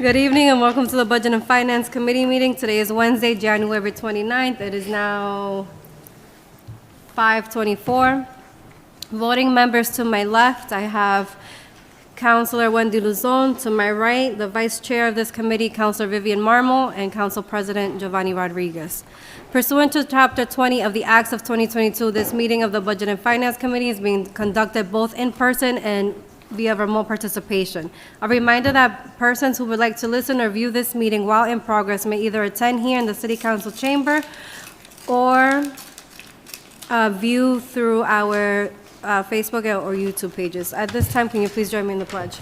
Good evening and welcome to the Budget and Finance Committee meeting. Today is Wednesday, January 29th. It is now 5:24. Voting members to my left, I have Councilor Wendy Luzon. To my right, the Vice Chair of this committee, Councilor Vivian Marmol, and Council President Giovanni Rodriguez. Pursuant to Chapter 20 of the Acts of 2022, this meeting of the Budget and Finance Committee is being conducted both in person and via remote participation. A reminder that persons who would like to listen or view this meeting while in progress may either attend here in the City Council chamber or view through our Facebook or YouTube pages. At this time, can you please join me in the pledge?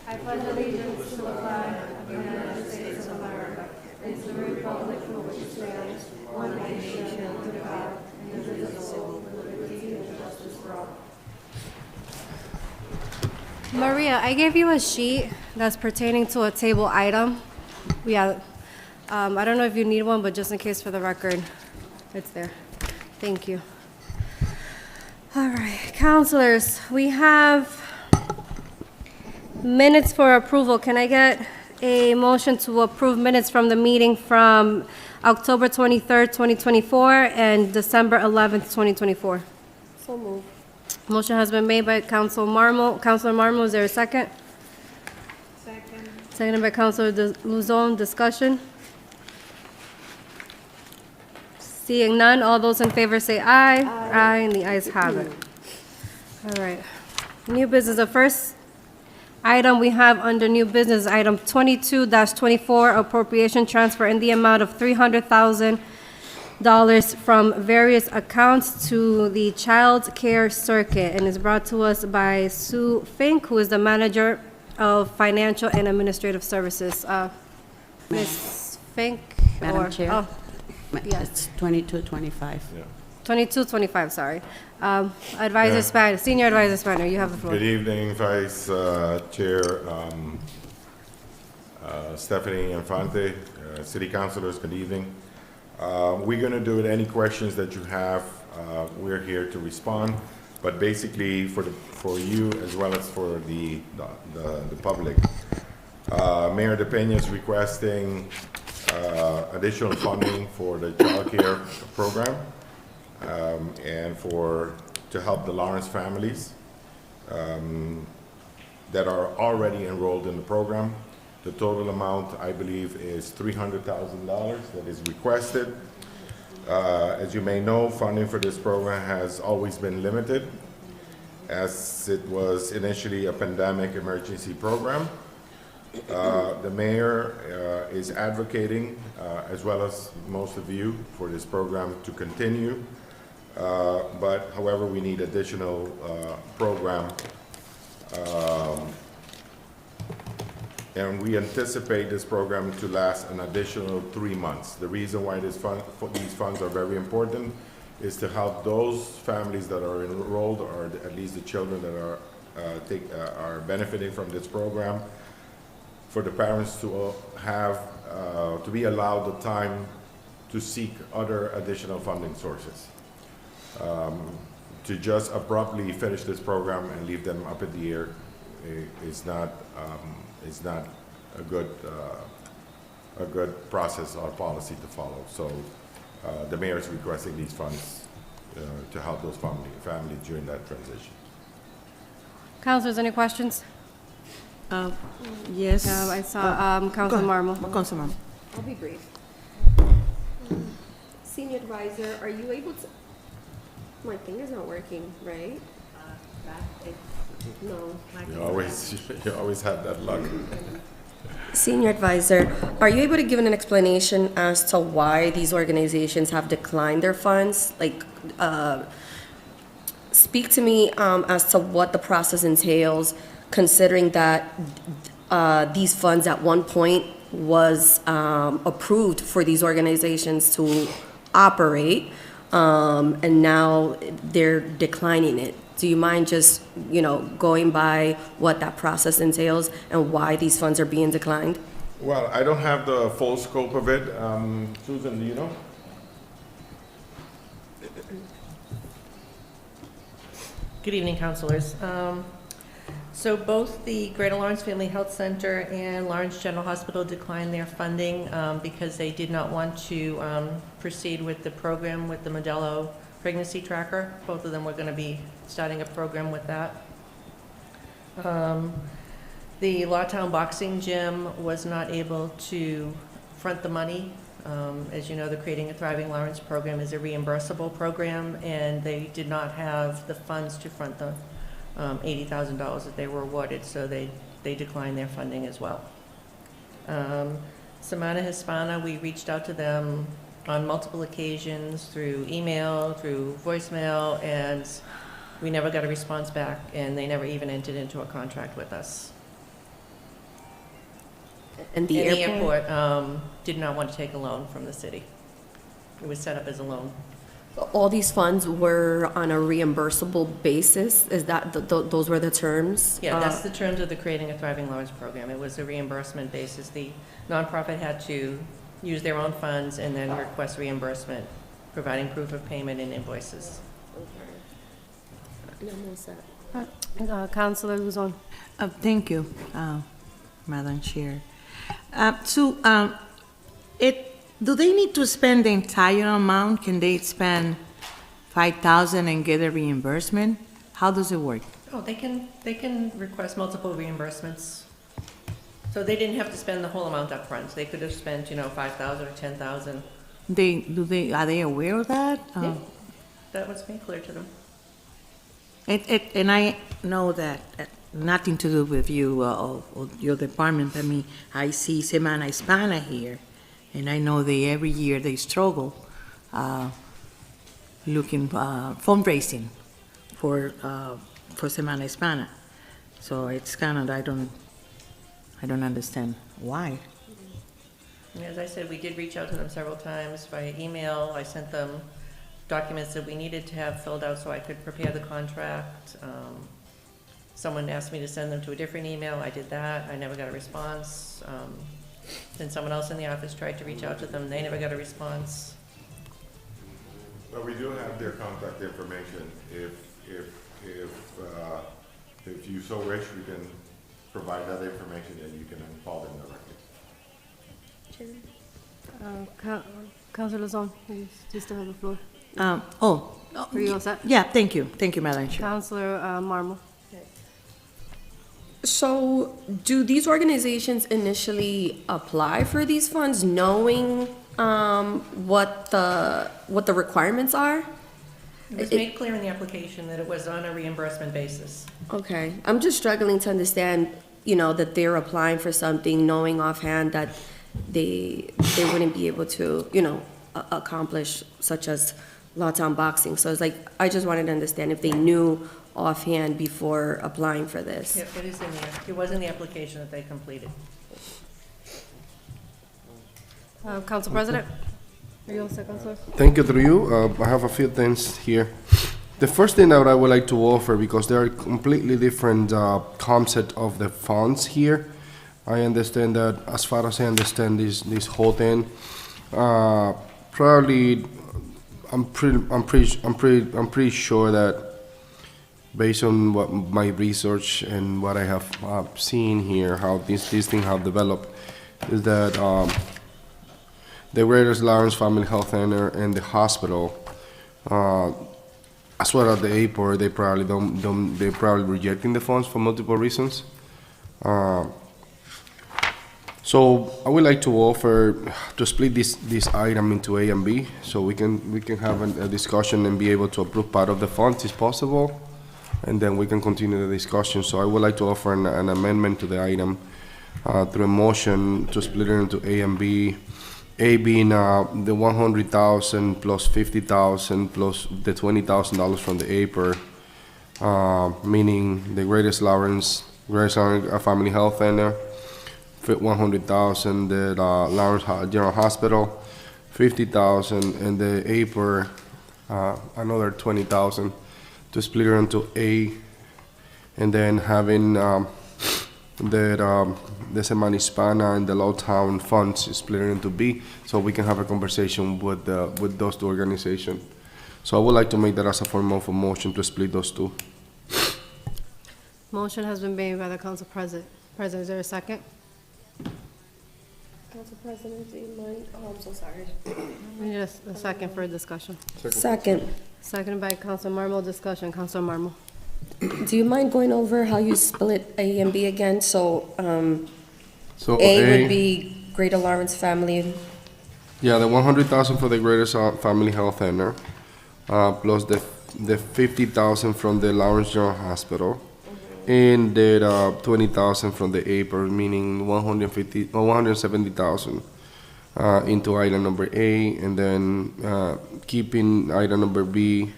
I pledge allegiance to the flag of the United States of America and to the republic for which it stands, one nation, under God, indivisible, with liberty and justice for all. Maria, I gave you a sheet that's pertaining to a table item. I don't know if you need one, but just in case for the record, it's there. Thank you. All right, councilors, we have minutes for approval. Can I get a motion to approve minutes from the meeting from October 23rd, 2024 and December 11th, 2024? So moved. Motion has been made by Councilor Marmol. Is there a second? Second. Seconded by Councilor Luzon. Discussion? Seeing none, all those in favor say aye. Aye, and the ayes have it. All right. New business. The first item we have under new business, item 22-24, appropriation transfer in the amount of $300,000 from various accounts to the Child Care Circuit, and is brought to us by Sue Fink, who is the Manager of Financial and Administrative Services. Ms. Fink? Madam Chair? Oh, yes. It's 2225. 2225, sorry. Advisor Spanner, Senior Advisor Spanner, you have the floor. Good evening, Vice Chair Stephanie Infante, City Councilors, good evening. We're going to do it. Any questions that you have, we're here to respond. But basically, for you as well as for the public, Mayor DePena is requesting additional funding for the child care program and to help the Lawrence families that are already enrolled in the program. The total amount, I believe, is $300,000 that is requested. As you may know, funding for this program has always been limited, as it was initially a pandemic emergency program. The mayor is advocating, as well as most of you, for this program to continue. But however, we need additional program. And we anticipate this program to last an additional 3 months. The reason why these funds are very important is to help those families that are enrolled, or at least the children that are benefiting from this program, for the parents to be allowed the time to seek other additional funding sources. To just abruptly finish this program and leave them up in the air is not a good process or policy to follow. So the mayor is requesting these funds to help those families during that transition. Councilors, any questions? Yes. I saw Councilor Marmol. Councilor Marmol. I'll be brief. Senior Advisor, are you able to? My finger's not working, right? No. You always have that luck. Senior Advisor, are you able to give an explanation as to why these organizations have declined their funds? Like, speak to me as to what the process entails, considering that these funds at one point was approved for these organizations to operate, and now they're declining it. Do you mind just, going by what that process entails and why these funds are being declined? Well, I don't have the full scope of it. Susan, do you know? Good evening, councilors. So both the Greater Lawrence Family Health Center and Lawrence General Hospital declined their funding because they did not want to proceed with the program with the Modelo pregnancy tracker. Both of them were going to be starting a program with that. The Lawtown Boxing Gym was not able to front the money. As you know, the Creating a Thriving Lawrence program is a reimbursable program, and they did not have the funds to front the $80,000 that they were awarded, so they declined their funding as well. Semana Hispana, we reached out to them on multiple occasions through email, through voicemail, and we never got a response back, and they never even entered into a contract with us. And the And the airport? airport did not want to take a loan from the city. It was set up as a loan. All these funds were on a reimbursable basis? Is that, those were the terms? Yeah, that's the terms of the Creating a Thriving Lawrence program. It was a reimbursement basis. The nonprofit had to use their own funds and then request reimbursement, providing proof of payment and invoices. Councilor Luzon. Thank you, Madam Chair. Do they need to spend the entire amount? Can they spend $5,000 and get a reimbursement? How does it work? Oh, they can request multiple reimbursements. So they didn't have to spend the whole amount up front. They could have spent, $5,000 or $10,000. Are they aware of that? Yeah, that was made clear to them. And I know that nothing to do with you or your department. I mean, I see Semana Hispana here, and I know every year they struggle looking fundraising for Semana Hispana. So it's kind of I don't understand why. And as I said, we did reach out to them several times via email. I sent them documents that we needed to have filled out so I could prepare the contract. Someone asked me to send them to a different email. I did that. I never got a response. Then someone else in the office tried to reach out to them. They never got a response. But we do have their contact information. If you so wish, we can provide that information and you can call them directly. Councilor Luzon, you still have the floor. Are you all set? Yeah, thank you, Madam Chair. Councilor Marmol. So do these organizations initially apply for these funds knowing what the requirements are? It was made clear in the application that it was on a reimbursement basis. Okay, I'm just struggling to understand, that they're applying for something knowing offhand that they wouldn't be able to, accomplish, such as Lawtown Boxing. So it's like, I just wanted to understand if they knew offhand before applying for this. Yep, it is in there. It was in the application that they completed. Council President? Are you all set, Councilor? Thank you, through you. I have a few things here. The first thing that I would like to offer, because there are completely different concept of the funds here. I understand that, as far as I understand this whole thing, probably I'm pretty sure that, based on what my research and what I have seen here, how these things have developed, is that the Greater Lawrence Family Health Center and the hospital, as well as the airport, they're probably rejecting the funds for multiple reasons. So I would like to offer to split this item into A and B, so we can have a discussion and be able to approve part of the funds if possible, and then we can continue the discussion. So I would like to offer an amendment to the item through a motion to split it into A and B. A being the $100,000 plus $50,000 plus the $20,000 from the airport, meaning the Greater Lawrence Family Health Center, $100,000, the Lawrence General Hospital, $50,000, and the airport another $20,000, to split it into A, and then having the Semana Hispana and the Lawtown funds split into B, so we can have a conversation with those two organizations. So I would like to make that as a form of a motion to split those two. Motion has been made by the council president. President, is there a second? Council President, do you mind? Oh, I'm so sorry. We need a second for discussion. Second, Seconded by Council Marmo. Discussion, Council Marmo. do you mind going over how you split A and B again? So, So A would be Greater Lawrence Family. yeah, the 100,000 for the Greater Family Health Center, plus the 50,000 from the Lawrence General Hospital, and the 20,000 from the APR, meaning 170,000 into item number A, and then keeping item number B,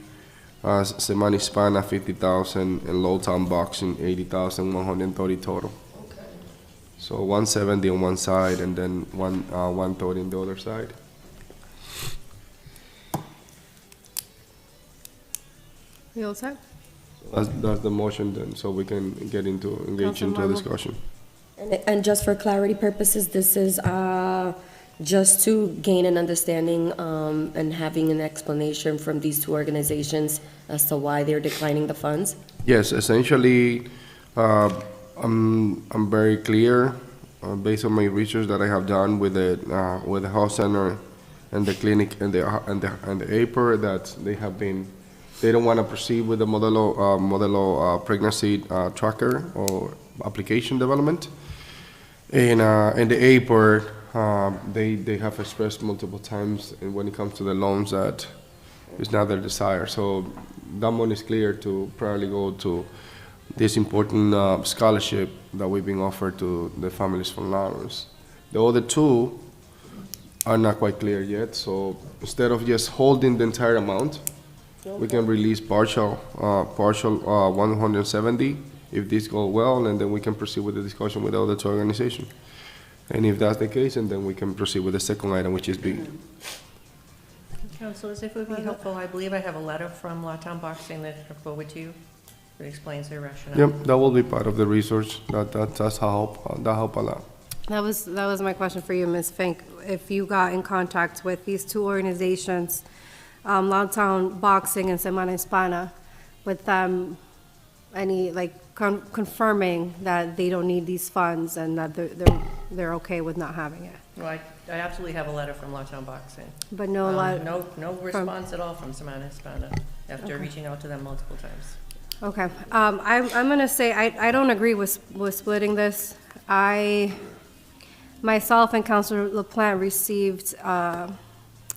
Semana Hispana 50,000, and Lowtown Boxing 80,000, 130 total. So 170 on one side, and then 130 on the other side. You all set? That's the motion then, so we can engage into a Councilmember. discussion. And just for clarity purposes, this is just to gain an understanding and having an explanation from these two organizations as to why they're declining the funds? Yes, essentially, I'm very clear, based on my research that I have done with the health center and the clinic and the APR, that they don't want to proceed with the Modelo pregnancy tracker or application development. And the APR, they have expressed multiple times, and when it comes to the loans, that it's not their desire. So that one is clear to probably go to this important scholarship that we've been offered to the families from Lawrence. The other two are not quite clear yet, so instead of just holding the entire amount, we can release partial 170 if this goes well, and then we can proceed with the discussion with the other two organizations. And if that's the case, and then we can proceed with the second item, which is B. Councilors, if it would be helpful, I believe I have a letter from Lawtown Boxing that I forward to you. It explains their rationale. Yep, that will be part of the research. That's help. That help a lot. That was my question for you, Ms. Fink. If you got in contact with these two organizations, Lawtown Boxing and Semana Hispana, with them, any, like, confirming that they don't need these funds and that they're okay with not having it? Well, I absolutely have a letter from Lawtown Boxing. But no, No response at all from Semana Hispana after reaching out to them multiple times. okay. I'm gonna say, I don't agree with splitting this. Myself and Councilor LaPlante received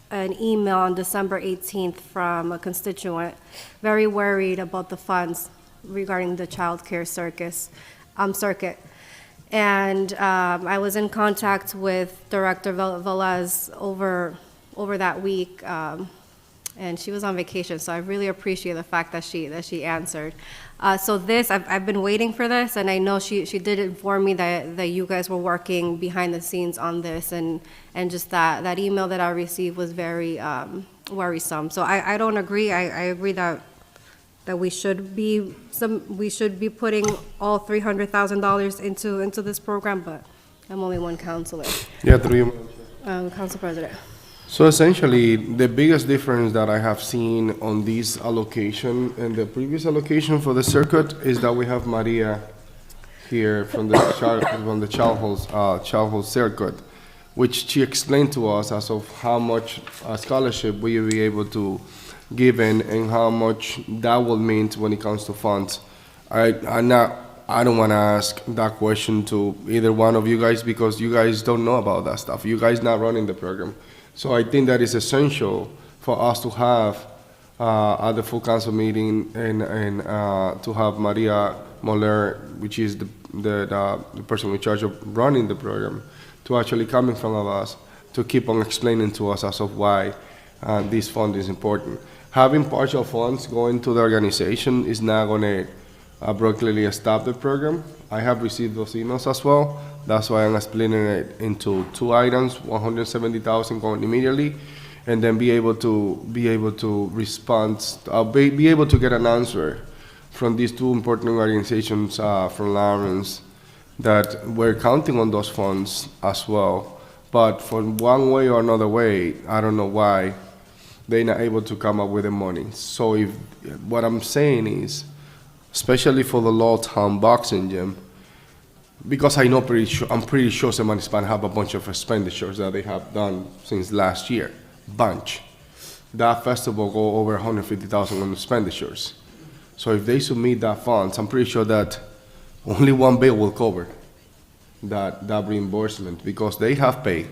an email on December 18th from a constituent, very worried about the funds regarding the child care circuit. And I was in contact with Director Velez over that week, and she was on vacation, so I really appreciate the fact that she answered. So this, I've been waiting for this, and I know she did inform me that you guys were working behind the scenes on this, and just that email that I received was very worrisome. So I don't agree. I agree that we should be putting all $300,000 into this program, but I'm only one counselor. Yeah, through you. Council President. So essentially, the biggest difference that I have seen on this allocation and the previous allocation for the circuit is that we have Maria here from the childhood circuit, which she explained to us as of how much scholarship we will be able to give in and how much that will mean when it comes to funds. I don't want to ask that question to either one of you guys because you guys don't know about that stuff. You guys not running the program. So I think that is essential for us to have at the full council meeting and to have Maria Moller, which is the person in charge of running the program, to actually come in front of us to keep on explaining to us as of why this fund is important. Having partial funds going to the organization is not going to abruptly stop the program. I have received those emails as well. That's why I'm splitting it into two items, 170,000 going immediately, and then be able to respond, be able to get an answer from these two important organizations from Lawrence that we're counting on those funds as well. But for one way or another way, I don't know why they're not able to come up with the money. So if what I'm saying is, especially for the Lawtown Boxing Gym, because I'm pretty sure Semana Hispana have a bunch of expenditures that they have done since last year, bunch. That festival go over 150,000 on expenditures. So if they submit that funds, I'm pretty sure that only one bill will cover that reimbursement, because they have paid.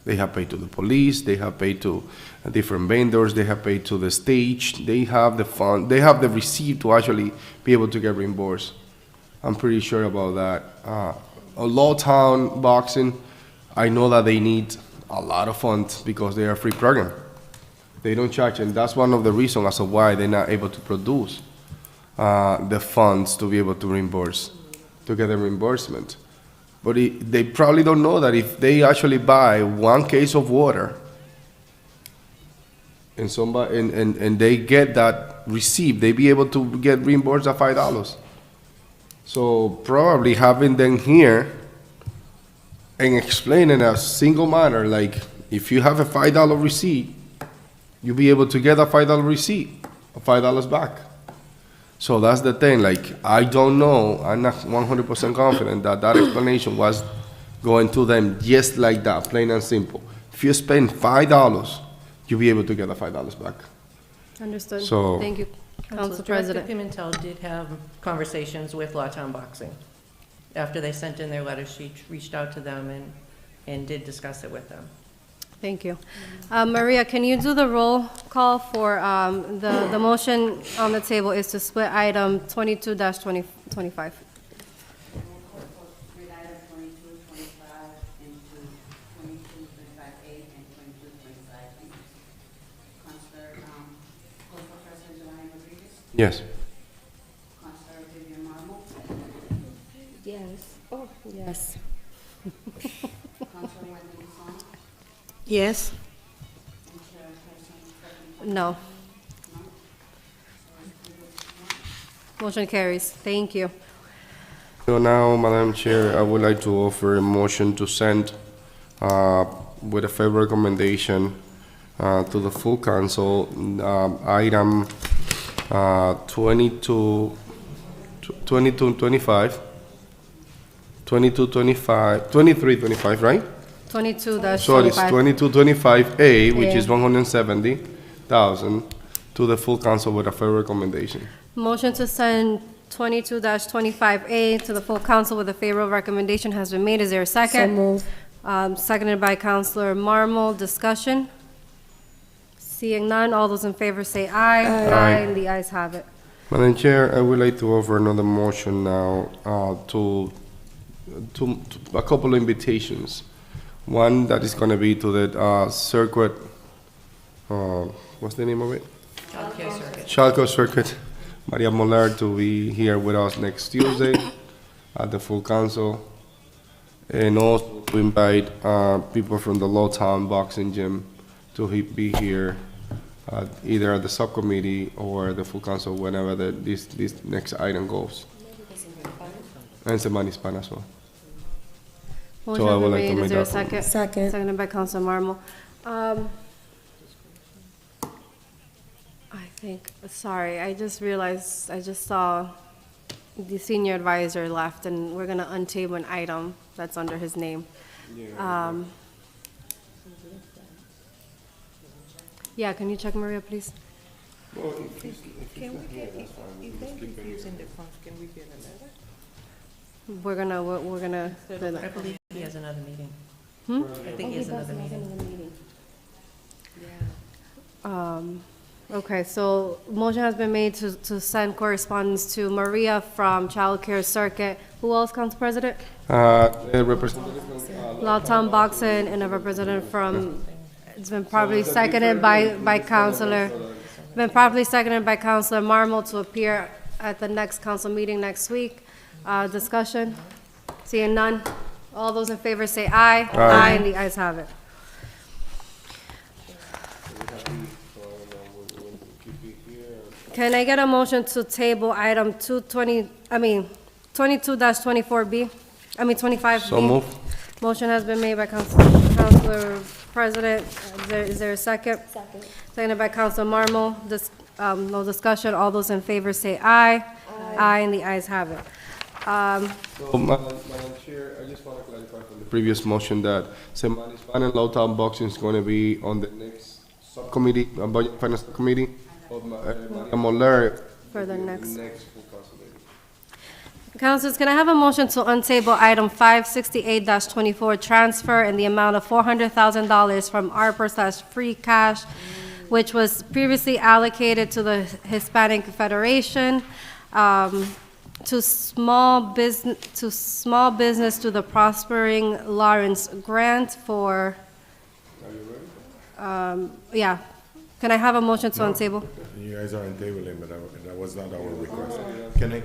They have paid to the police, they have paid to different vendors, they have paid to the stage, they have the fund, they have the receipt to actually be able to get reimbursed. I'm pretty sure about that. A Lawtown Boxing, I know that they need a lot of funds because they are a free program. They don't charge, and that's one of the reasons as to why they're not able to produce the funds to be able to reimburse, to get the reimbursement. But they probably don't know that if they actually buy one case of water and and they get that receipt, they be able to get reimbursed at $5. So probably having them here and explain in a single manner, like if you have a $5 receipt, you'll be able to get a $5 receipt, $5 back. So that's the thing, like, I don't know, I'm not 100% confident that that explanation was going to them just like that, plain and simple. If you spend $5, you'll be able to get a $5 back. Understood. So- Thank you, Council Director President. Pimentel did have conversations with Lawtown Boxing. After they sent in their letter, she reached out to them and did discuss it with them. Thank you. Maria, can you do the roll call for, the motion on the table is to split item 22-25. Read item 2225 into 2225A and 2225B. Councilor, Council President Giovanni Rodriguez, Yes. Councilor Vivian Marmol, Yes. Oh, yes. Councilor Wendy Lusong, Yes. and Chairperson Stephanie No. Motion carries. Thank you. So now, Madam Chair, I would like to offer a motion to send, with a favorable recommendation, to the full council, item 2325, right? 22-25. So it's 2225A, which is 170,000, to the full council with a favorable recommendation. Motion to send 22-25A to the full council with a favorable recommendation has been made. Is there a second? move. Seconded by Councilor Marmol. Discussion? Seeing none, all those in favor say aye. Aye. And the ayes have it. Madam Chair, I would like to offer another motion now to a couple of invitations. One that is going to be to the circuit, what's the name of it? Childcare Circuit. Chalco Circuit. Maria Moller to be here with us next Tuesday at the full council. And also to invite people from the Lawtown Boxing Gym to be here either at the subcommittee or the full council whenever this next item goes. And Semana Hispana as well. Motion I has would been like to made. Is make there a that- second? Second. Seconded by Councilor Marmol. I think, sorry, I just realized, I just saw the senior advisor left, and we're gonna untable an item that's under his name. Yeah, can you check Maria, please? We're gonna, I believe he has another meeting. I think he has another meeting. Okay, so motion has been made to send correspondence to Maria from Child Care Circuit. Who else, Council President? The representative from Lawtown Boxing and a representative from, it's been probably seconded by Councilor, been properly seconded by Councilor Marmol to appear at the next council meeting next week. Discussion? Seeing none? All those in favor say aye. Aye. And the ayes have it. Can I get a motion to table item 22-24B? 25B? So move. Motion has been made by Councilor President. Is there a second? Second. Seconded by Councilor Marmol. No discussion. All those in favor say aye. Aye, and the ayes have it. So, Madam Chair, I just want to clarify from the previous motion that Semana Hispana and Lowtown Boxing is going to be on the next subcommittee, Budget and Finance Committee, of Maria Moller. For the will be next. full council meeting. Councilors, can I have a motion to untable item 568-24, transfer in the amount of $400,000 from ARPA/free cash, which was previously allocated to the Hispanic Federation, to small business to the Prospering Lawrence Grant for, yeah. Can I have a motion to untable? You guys are untabling, but that was not our request. Can I?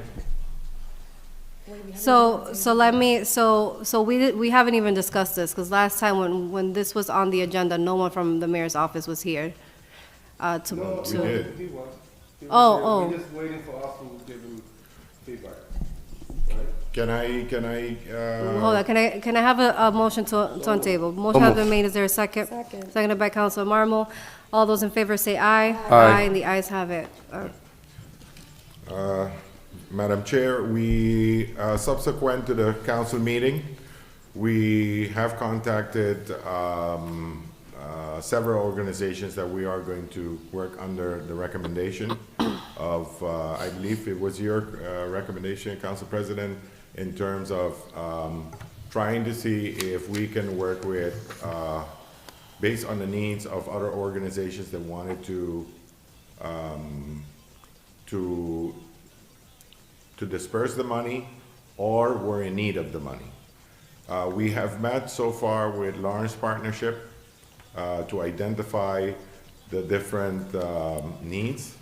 We haven't even discussed this, because last time when this was on the agenda, no one from the mayor's office was here. We did. He was. Oh. We're just waiting for us to give him feedback. Can I, Hold on, can I have a motion to untable? Motion has been made, is there a second? Seconded by Councilor Marmal. All those in favor say aye. Aye. And the ayes have it. Madam Chair, we, subsequent to the council meeting, we have contacted several organizations that we are going to work under the recommendation of, I believe it was your recommendation, Council President, in terms of trying to see if we can work with, based on the needs of other organizations that wanted to disperse the money or were in need of the money. We have met so far with Lawrence Partnership to identify the different needs.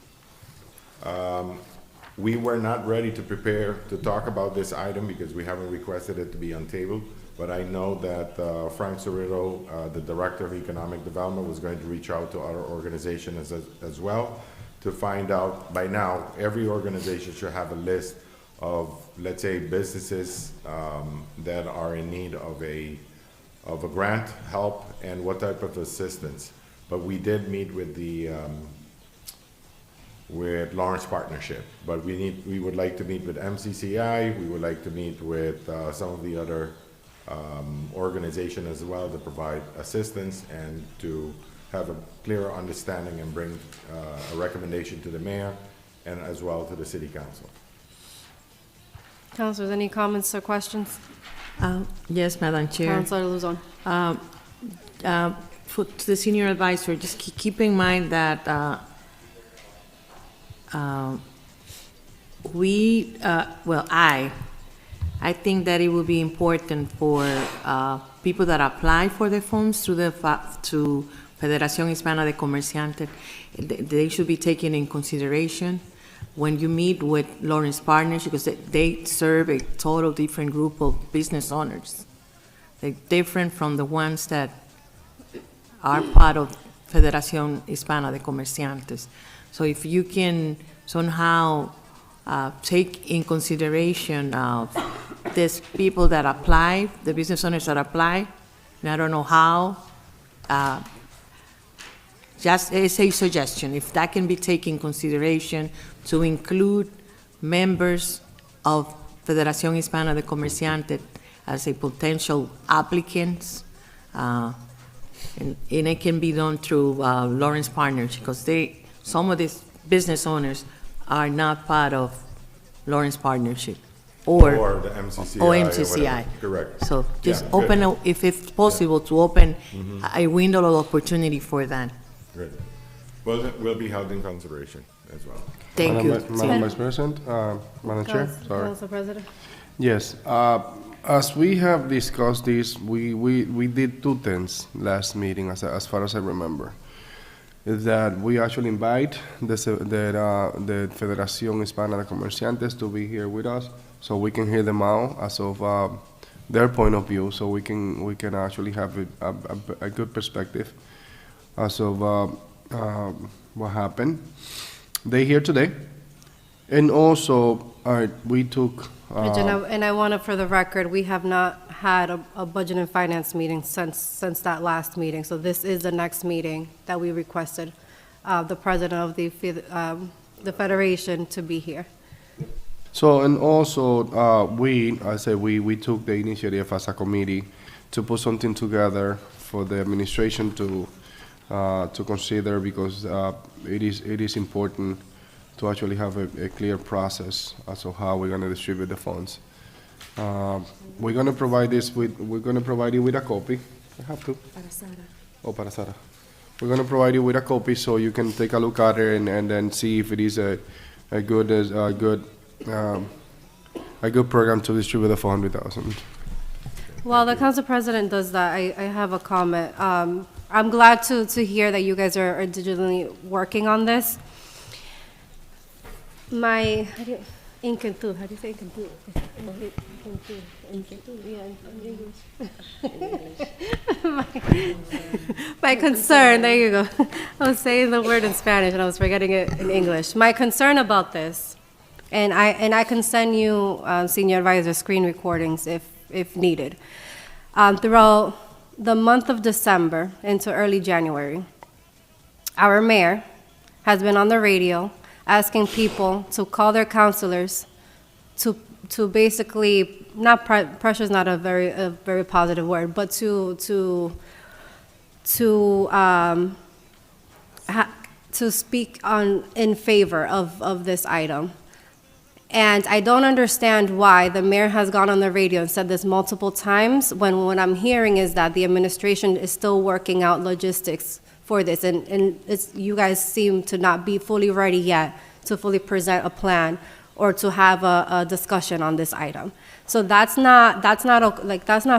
We were not ready to prepare to talk about this item because we haven't requested it to be on table, but I know that Frank Cerrito, the Director of Economic Development, was going to reach out to other organizations as well to find out. By now, every organization should have a list of, let's say, businesses that are in need of a grant, help, and what type of assistance. But we did meet with with Lawrence Partnership, but we would like to meet with MCCI, we would like to meet with some of the other organizations as well to provide assistance and to have a clearer understanding and bring a recommendation to the mayor and as well to the city council. Councilors, any comments or questions? Yes, Madam Chair. Councilor Luzon. To the senior advisor, just keep in mind that I think that it will be important for people that apply for the funds through to Federación Hispana de Comerciantes, they should be taken in consideration when you meet with Lawrence Partners, because they serve a total different group of business owners. They're different from the ones that are part of Federación Hispana de Comerciantes. So if you can somehow take in consideration of these people that apply, the business owners that apply, and I don't know how, just as a suggestion, if that can be taken in consideration to include members of Federación Hispana de Comerciantes as a potential applicants, and it can be done through Lawrence Partners, because some of these business owners are not part of Lawrence Partnership or the MCCI. or or MCCI. whatever. Correct. So just Yeah, open, good. if it's possible, to open a window of opportunity for that. Good. Well, it will be held in consideration as well. Thank you. Madam Vice President, Madam Chair, sorry. Council President. Yes, as we have discussed this, we did two things last meeting, as far as I remember. Is that we actually invite the Federación Hispana de Comerciantes to be here with us, so we can hear them out as of their point of view, so we can actually have a good perspective as of what happened. They here today, and also we took. And I want to, for the record, we have not had a budget and finance meeting since that last meeting. So this is the next meeting that we requested the president of the Federation to be here. So, and also, we took the initiative as a committee to put something together for the administration to consider, because it is important to actually have a clear process as to how we're gonna distribute the funds. We're gonna provide you with a copy. I have to. Para Sara. We're gonna provide you with a copy so you can take a look at it and then see if it is a good program to distribute the 400,000. While the council president does that, I have a comment. I'm glad to hear that you guys are digitally working on this. How do you say Incantu? My concern, there you go. I was saying the word in Spanish and I was forgetting it in English. My concern about this, and I can send you, Senior Advisor, screen recordings if needed. Throughout the month of December into early January, our mayor has been on the radio asking people to call their counselors to basically, pressure is not a very positive word, but to speak in favor of this item. And I don't understand why the mayor has gone on the radio and said this multiple times, when what I'm hearing is that the administration is still working out logistics for this, and you guys seem to not be fully ready yet to fully present a plan or to have a discussion on this item. So that's not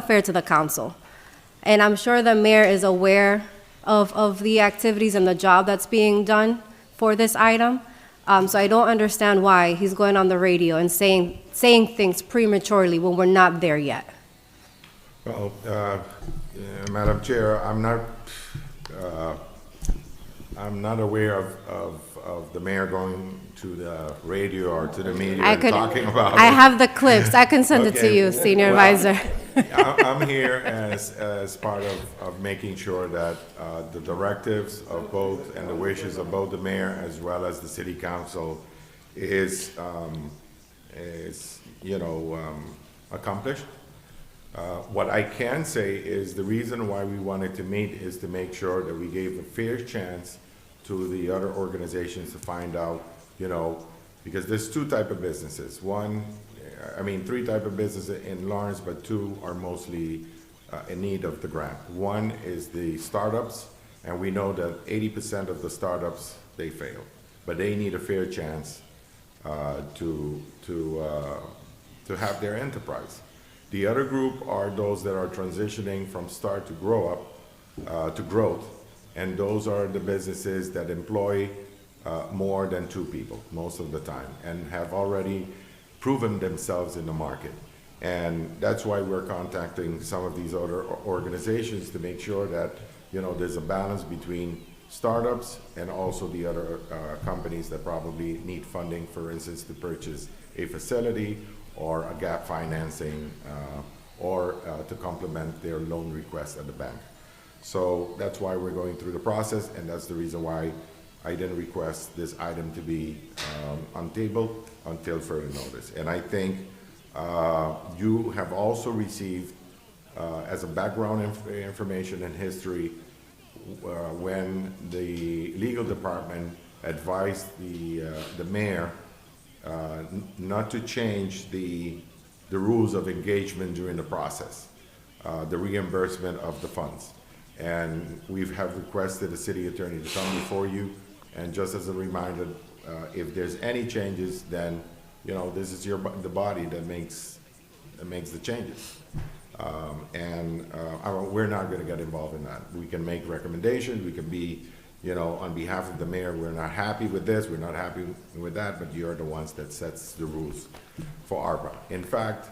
fair to the council. And I'm sure the mayor is aware of the activities and the job that's being done for this item. So I don't understand why he's going on the radio and saying things prematurely when we're not there yet. Well, Madam Chair, I'm not aware of the mayor going to the radio or to the media and talking about it. I have the clips. I can send it to Okay. you, Senior Well, Advisor. I'm here as part of making sure that the directives of both and the wishes of both the mayor as well as the city council is accomplished. What I can say is the reason why we wanted to meet is to make sure that we gave a fair chance to the other organizations to find out, because there's two type of businesses. Three type of businesses in Lawrence, but two are mostly in need of the grant. One is the startups, and we know that 80% of the startups, they fail, but they need a fair chance to have their enterprise. The other group are those that are transitioning from start to to growth, and those are the businesses that employ more than 2 people most of the time and have already proven themselves in the market. And that's why we're contacting some of these other organizations to make sure that, there's a balance between startups and also the other companies that probably need funding, for instance, to purchase a facility or a gap financing or to complement their loan request at the bank. So that's why we're going through the process, and that's the reason why I didn't request this item to be on table until further notice. And I think you have also received, as a background information and history, when the legal department advised the mayor not to change the rules of engagement during the process, the reimbursement of the funds. And we have requested the city attorney to come before you, and just as a reminder, if there's any changes, then, this is the body that makes the changes. We're not gonna get involved in that. We can make recommendations, we can be, on behalf of the mayor, we're not happy with this, we're not happy with that, but you're the ones that sets the rules for ARPA. In fact,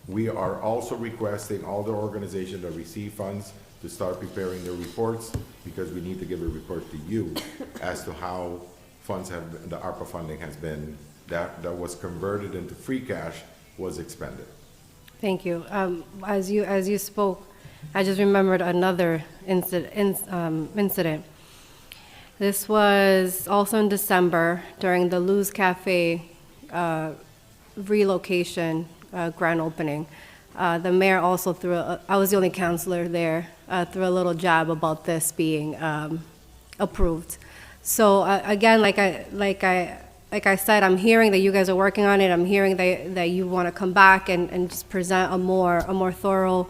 we are also requesting all the organizations that receive funds to start preparing their reports, because we need to give a report to you as to how the ARPA funding has been, that was converted into free cash, was expended. Thank you. As you spoke, I just remembered another incident. This was also in December during the Luz Cafe relocation grand opening. The mayor also I was the only counselor there, threw a little jab about this being approved. So again, like I said, I'm hearing that you guys are working on it. I'm hearing that you want to come back and just present a more thorough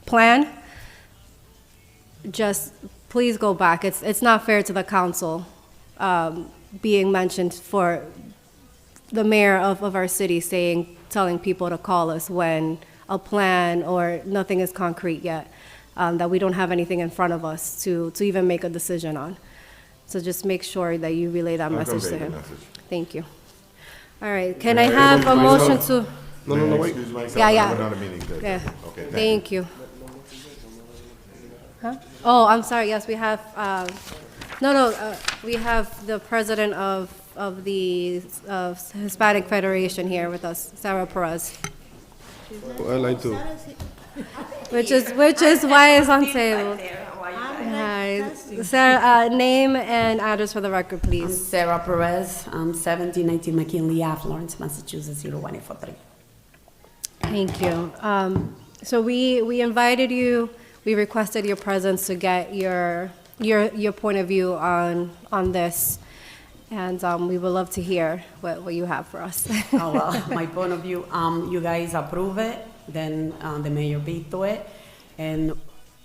plan. Just please go back. It's not fair to the council being mentioned for the mayor of our city telling people to call us when a plan or nothing is concrete yet, that we don't have anything in front of us to even make a decision on. So just make sure that you relay that message to convey the him. message. Thank you. All right, can I have a motion to? No, wait. Excuse myself, Yeah, I yeah. have another meeting today. Yeah, Okay, thank you. Huh? Oh, I'm sorry, yes, we have, we have the president of the Hispanic Federation here with us, Sarah Perez, I like to. which is why it's on table. Hi, Sarah, name and address for the record, I'm please. Sarah Perez, 1719 McKinley Ave, Lawrence, Massachusetts, 01843. Thank you. So we invited you, we requested your presence to get your point of view on this, and we would love to hear what you have for us. Oh, well, my point of view, you guys approve it, then the mayor veto it, and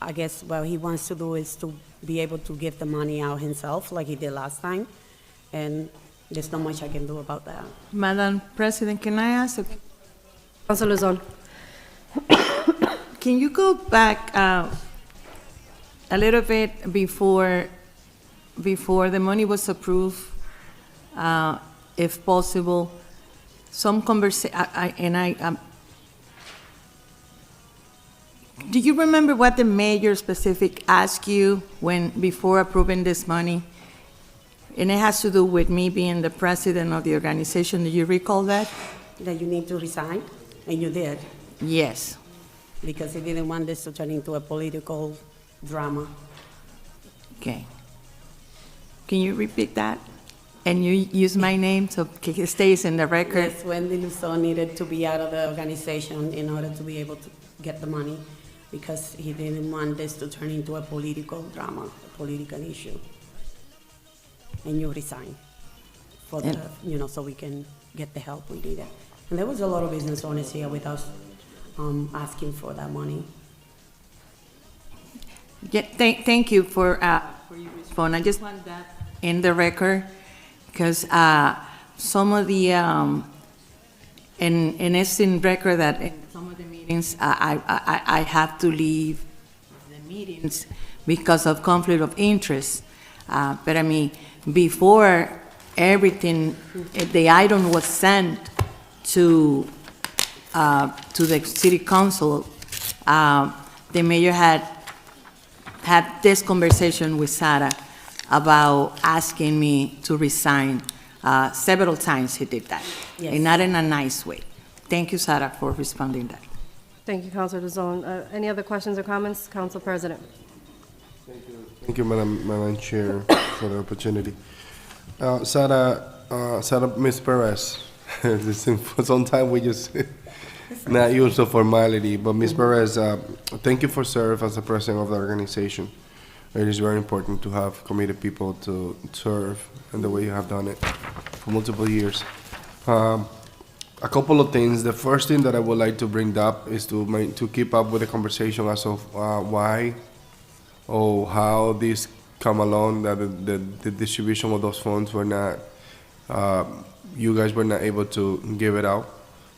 I guess what he wants to do is to be able to give the money out himself, like he did last time, and there's not much I can do about that. Madam President, can I ask, Councilor Luzon. can you go back a little bit before the money was approved, if possible, some do you remember what the mayor specific asked you before approving this money? And it has to do with me being the president of the organization. Do you recall that? That you need to resign, and you did, Yes. because he didn't want this to turn into a political drama. Okay. Can you repeat that? And you use my name so it stays in the record? Yes, Wendy Luzon needed to be out of the organization in order to be able to get the money, because he didn't want this to turn into a political drama, a political issue. And you resign for the, so we can get the help we needed. And there was a lot of business owners here with us asking for that money. Yeah, thank you for your response. I just want that in the record, because some of the, and it's in record that in some of the meetings, I have to leave the meetings because of conflict of interest. But I mean, before everything, the item was sent to the city council, the mayor had this conversation with Sarah about asking me to resign. Several times he did that, Yes. and not in a nice way. Thank you, Sarah, for responding that. Thank you, Councilor Luzon. Any other questions or comments? Council President. Thank you, Madam Chair, for the opportunity. Sarah, Ms. Perez, for some time we just not use the formality, but Ms. Perez, thank you for serving as the president of the organization. It is very important to have committed people to serve in the way you have done it for multiple years. A couple of things. The first thing that I would like to bring up is to keep up with the conversation as of why or how this come along, that the distribution of those funds were not, you guys were not able to give it out.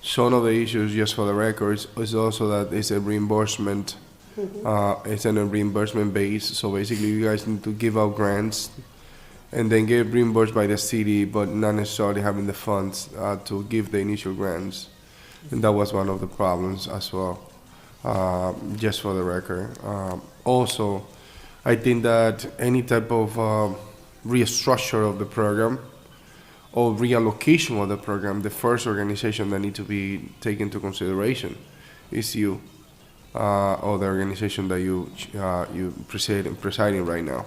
Some of the issues, just for the records, is also that it's a reimbursement, it's in a reimbursement base, so basically you guys need to give out grants and then get reimbursed by the city, but not necessarily having the funds to give the initial grants. And that was one of the problems as well, just for the record. Also, I think that any type of restructure of the program or reallocation of the program, the first organization that need to be taken into consideration is you, or the organization that you presiding right now.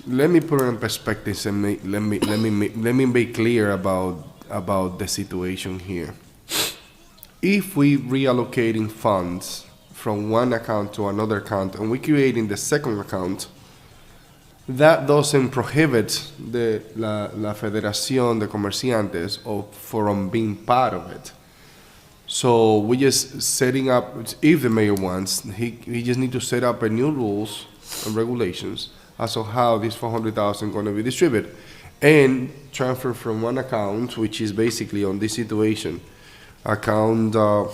let me put it in perspective and let me be clear about the situation here. If we reallocating funds from one account to another account and we creating the second account, that doesn't prohibit la Federación de Comerciantes from being part of it. So we just setting up, if the mayor wants, he just need to set up a new rules and regulations as to how this 400,000 going to be distributed and transfer from one account, which is basically on this situation, account, I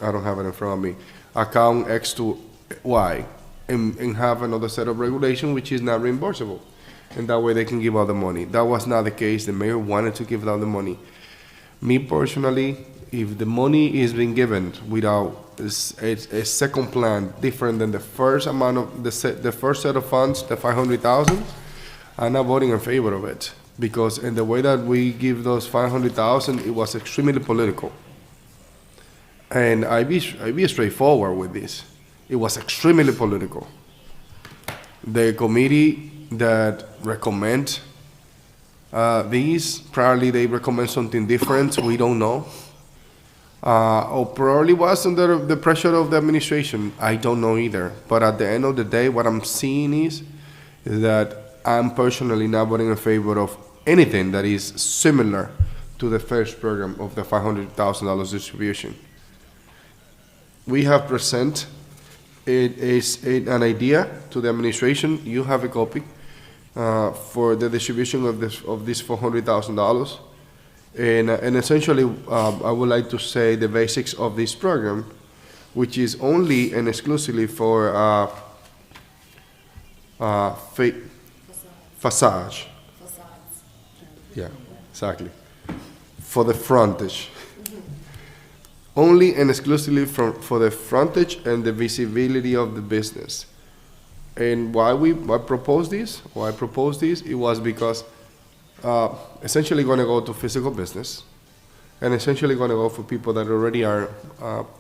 don't have it in front of me, account X to Y, and have another set of regulation which is not reimbursable. And that way they can give out the money. That was not the case. The mayor wanted to give out the money. Me personally, if the money is being given without a second plan different than the first amount of the first set of funds, the 500,000, I'm not voting in favor of it, because in the way that we give those 500,000, it was extremely political. And I be straightforward with this. It was extremely political. The committee that recommend these, probably they recommend something different, we don't know. Or probably was under the pressure of the administration, I don't know either. But at the end of the day, what I'm seeing is that I'm personally not voting in favor of anything that is similar to the first program of the $500,000 distribution. We have present it is an idea to the administration. You have a copy for the distribution of this $400,000. And essentially, I would like to say the basics of this program, which is only and exclusively for facade. Yeah, exactly. For the frontage. Only and exclusively for the frontage and the visibility of the business. And why I proposed this, it was because essentially going to go to physical business and essentially going to go for people that already are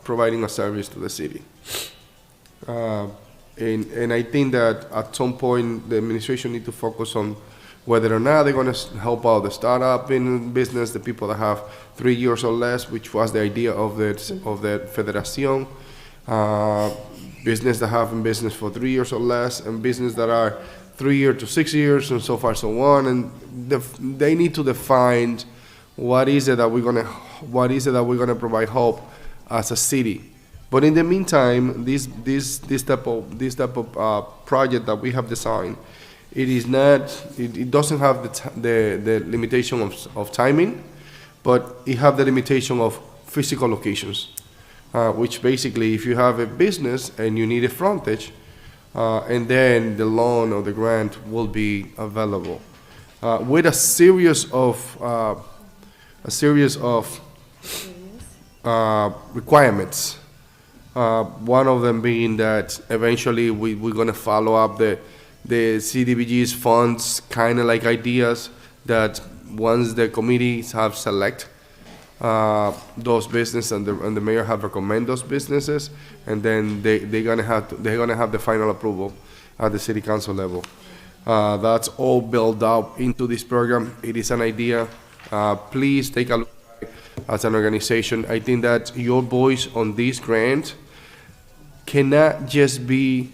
providing a service to the city. And I think that at some point the administration need to focus on whether or not they're going to help out the startup in business, the people that have 3 years or less, which was the idea of the Federación, business that have in business for 3 years or less, and business that are 3 years to 6 years, and so far so on. And they need to define what is it that we're gonna provide hope as a city. But in the meantime, this type of project that we have designed, it doesn't have the limitation of timing, but it have the limitation of physical locations, which basically, if you have a business and you need a frontage, and then the loan or the grant will be available with a series of requirements. One of them being that eventually we're going to follow up the CDBG's funds, kind of like ideas that once the committees have select those businesses and the mayor have recommend those businesses, and then they're gonna have the final approval at the city council level. That's all built up into this program. It is an idea. Please take a look at it as an organization. I think that your voice on this grant cannot just be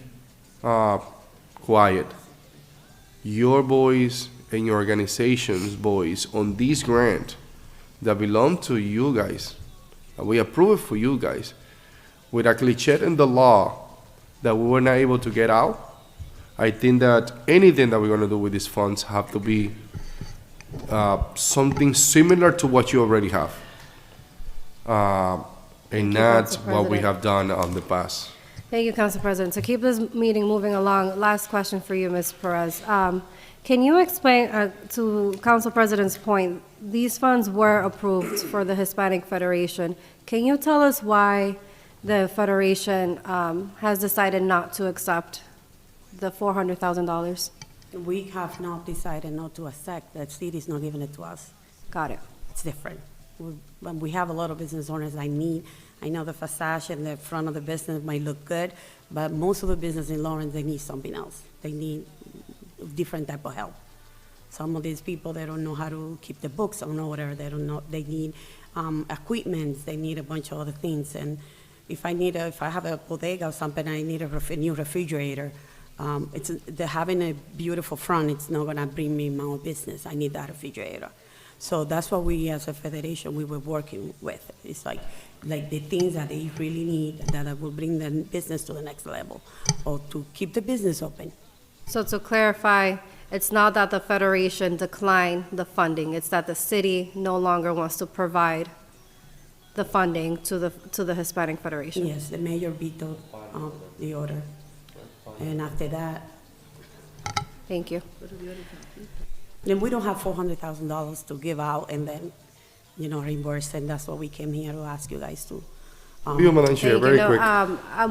quiet. Your voice and your organization's voice on this grant that belong to you guys, and we approve it for you guys, with a cliché in the law that we were not able to get out. I think that anything that we're going to do with these funds have to be something similar to what you already have, and not Council what we President. have done on the past. Thank you, Council President. To keep this meeting moving along, last question for you, Ms. Perez. Can you explain, to Council President's point, these funds were approved for the Hispanic Federation. Can you tell us why the Federation has decided not to accept the $400,000? We have not decided not to accept. The city's not giving it to us. Got it. It's different. We have a lot of business owners I know the facade and the front of the business might look good, but most of the business in Lawrence, they need something else. They need different type of help. Some of these people, they don't know how to keep the books, don't know whatever, they don't know, they need equipment, they need a bunch of other things. And if I have a bodega or something, I need a new refrigerator. Having a beautiful front, it's not gonna bring me my own business. I need that refrigerator. So that's what we, as a federation, we were working with. It's like the things that they really need that will bring the business to the next level, or to keep the business open. So to clarify, it's not that the Federation declined the funding, it's that the city no longer wants to provide the funding to the Hispanic Federation? Yes, the mayor vetoed the order. And after that, Thank you. then we don't have $400,000 to give out and then, reimburse, and that's what we came here to ask you guys to. You, Madam Chair, Thank you. very No, quick.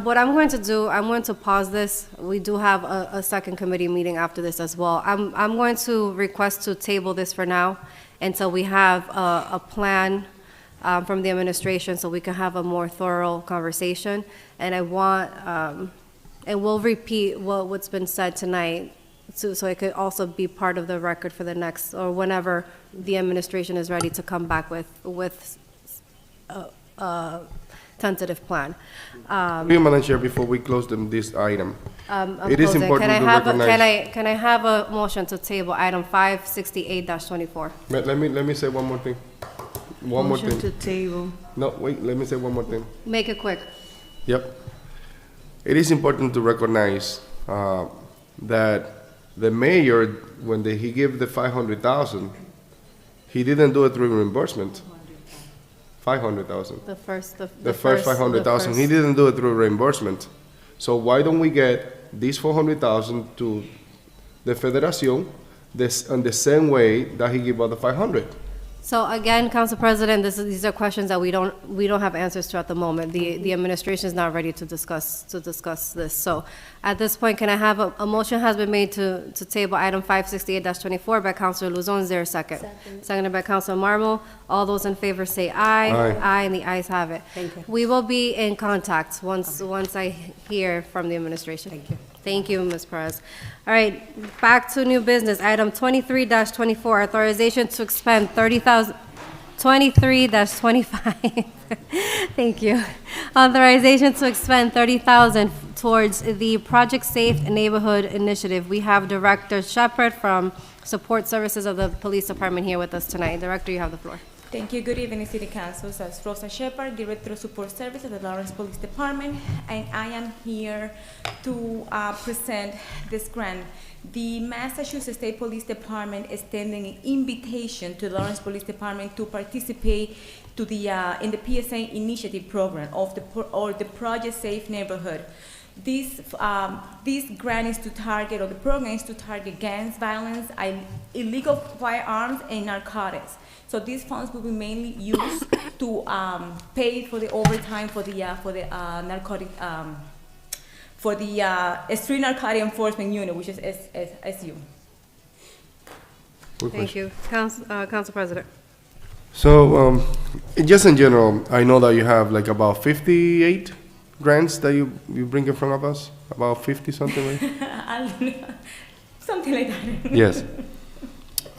What I'm going to do, I'm going to pause this. We do have a second committee meeting after this as well. I'm going to request to table this for now until we have a plan from the administration so we can have a more thorough conversation. And I want, and we'll repeat what's been said tonight so it could also be part of the record for the next, or whenever the administration is ready to come back with a tentative plan. You, Madam Chair, before we close this item. I'm It is closing. important to recognize. Can I have a motion to table item 568-24? Let me say one more thing. One more Motion to thing. table. No, wait, let me say one more thing. Make it quick. Yep. It is important to recognize that the mayor, when he gave the 500,000, he didn't do it through reimbursement. 500,000. The first 500,000, he didn't do it through reimbursement. So why don't we get this 400,000 to the Federación on the same way that he gave out the 500? So again, Council President, these are questions that we don't have answers to at the moment. The administration is not ready to discuss this. So at this point, can I have a motion has been made to table item 568-24 by Councilor Luzon. Is there a second? Seconded by Councilor Marmol. All those in favor say aye. Aye. Aye, and the ayes have it. Thank you. We will be in contact once I hear from the administration. Thank you. Thank you, Ms. Perez. All right, back to new business. Item 23-24, authorization to expend 23-25. Thank you. Authorization to expend 30,000 towards the Project Safe Neighborhood Initiative. We have Director Shepherd from Support Services of the Police Department here with us tonight. Director, you have the floor. Thank you. Good evening, City Council. So it's Rosa Shepherd, Director of Support Service at the Lawrence Police Department, and I am here to present this grant. The Massachusetts State Police Department is extending an invitation to the Lawrence Police Department to participate to the in the PSA initiative program of the Project Safe Neighborhood. This grant is to target, or the program is to target gangs, violence, illegal firearms, and narcotics. So these funds will be mainly used to pay for the overtime for the Street Narcotic Enforcement Unit, which is SU. Thank you. Council President. So, just in general, I know that you have like about 58 grants that you bring in front of us, about 50 something like. Something like that. Yes.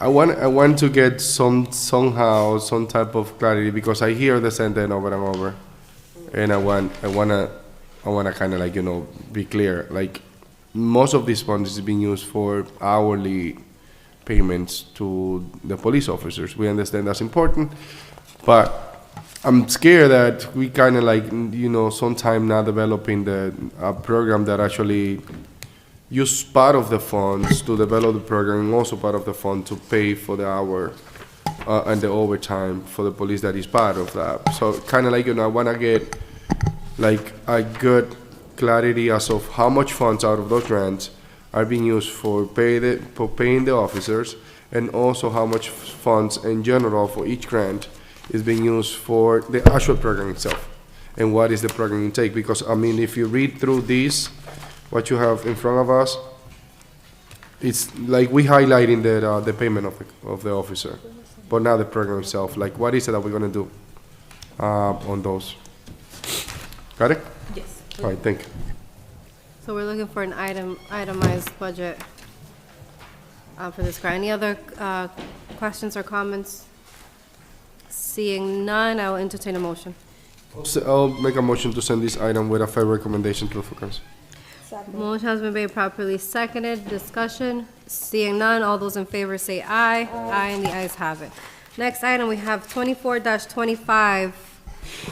I want to get somehow some type of clarity, because I hear the sentence over and over, and I wanna kind of like be clear. Like, most of these funds is being used for hourly payments to the police officers. We understand that's important, but I'm scared that we kind of like sometime now developing a program that actually use part of the funds to develop the program, and also part of the fund to pay for the hour and the overtime for the police that is part of that. So kind of like, I want to get like a good clarity as of how much funds out of those grants are being used for paying the officers, and also how much funds in general for each grant is being used for the actual program itself, and what is the program intake. Because, I mean, if you read through this, what you have in front of us, it's like we highlighting the payment of the officer, but not the program itself. Like, what is it that we're gonna do on those? Got it? Yes. All right, thank you. So we're looking for an itemized budget. for this grant. Any other questions or comments? Seeing none, I will entertain a motion. I'll make a motion to send this item with a fair recommendation to the full council. Motion has been made properly seconded. Discussion. Seeing none, all those in favor say aye. Aye, and the ayes have it. Next item, we have 24-25,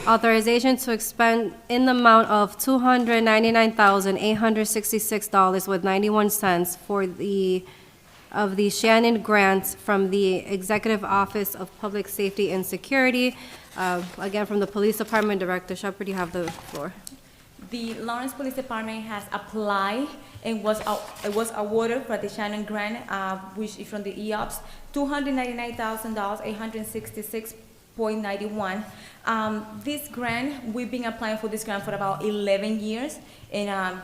authorization to expend in the amount of $299,866.91 for the Shannon Grant from the Executive Office of Public Safety and Security. Again, from the Police Department, Director Shepherd, you have the floor. The Lawrence Police Department has applied and was awarded for the Shannon Grant, which is from the EOPS, $299,866.91. This grant, we've been applying for this grant for about 11 years, and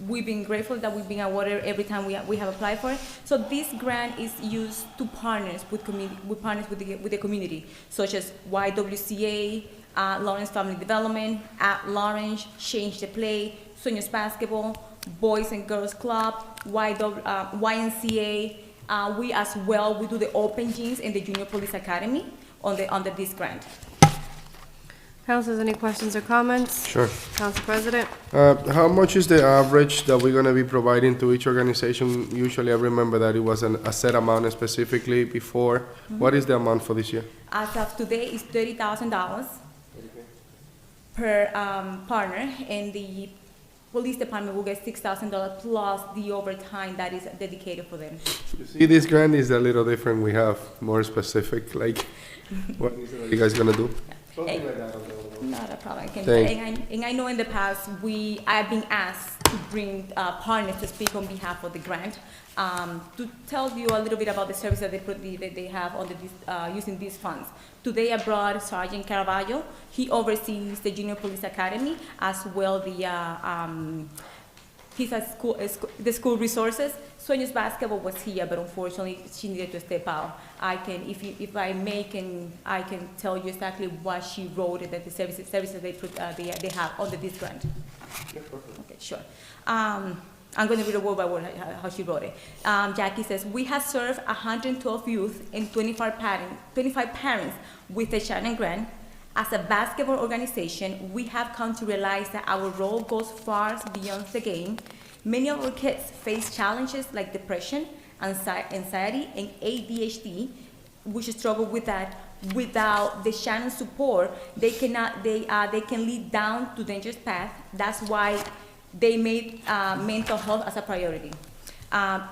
we've been grateful that we've been awarded every time we have applied for it. So this grant is used to partners with the community, such as YWCA, Lawrence Family Development, at Lawrence, Change the Play, Sueños Basketball, Boys and Girls Club, YMCA. We as well, we do the Open Gyms and the Junior Police Academy under this grant. Councilors, any questions or comments? Sure. Council President? How much is the average that we're gonna be providing to each organization? Usually, I remember that it was a set amount specifically before. What is the amount for this year? As of today, it's $30,000 per partner, and the police department will get $6,000 plus the overtime that is dedicated for them. See, this grant is a little different. We have more specific, like, what is it that you guys gonna do? Not a problem. Thank- And I know in the past, I've been asked to bring partners to speak on behalf of the grant, to tell you a little bit about the service that they have using these funds. Today I brought Sergeant Caravaggio. He oversees the Junior Police Academy, as well he's the school resources. Sueños Basketball was here, but unfortunately she needed to step out. I can tell you exactly what she wrote, that the services they have under this grant. Okay, sure. I'm going to read it word by word how she wrote it. Jackie says, we have served 112 youth and 25 parents with the Shannon Grant. As a basketball organization, we have come to realize that our role goes far beyond the game. Many of our kids face challenges like depression, anxiety, and ADHD, which struggle with that. Without the Shannon support, they can lead down to dangerous path. That's why they made mental health as a priority.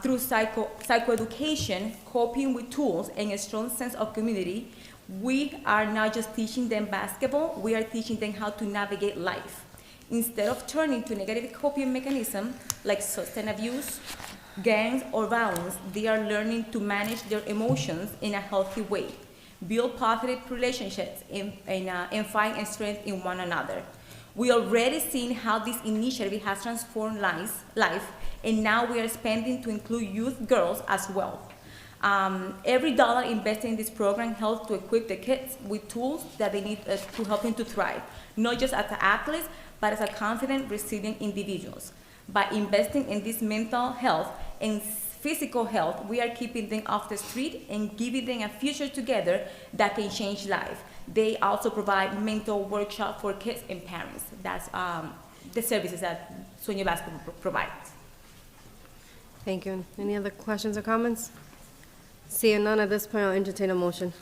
Through psychoeducation, coping with tools, and a strong sense of community, we are not just teaching them basketball, we are teaching them how to navigate life. Instead of turning to negative coping mechanisms like substance abuse, gangs, or violence, they are learning to manage their emotions in a healthy way, build positive relationships, and find strength in one another. We already seen how this initiative has transformed life, and now we are expanding to include youth girls as well. Every dollar invested in this program helps to equip the kids with tools that they need to help them to thrive, not just as athletes, but as a confident, resilient individuals. By investing in this mental health and physical health, we are keeping them off the street and giving them a future together that can change life. They also provide mental workshop for kids and parents. That's the services that Sueños Basketball provides. Thank you. Any other questions or comments? Seeing none, at this point, I'll entertain a motion.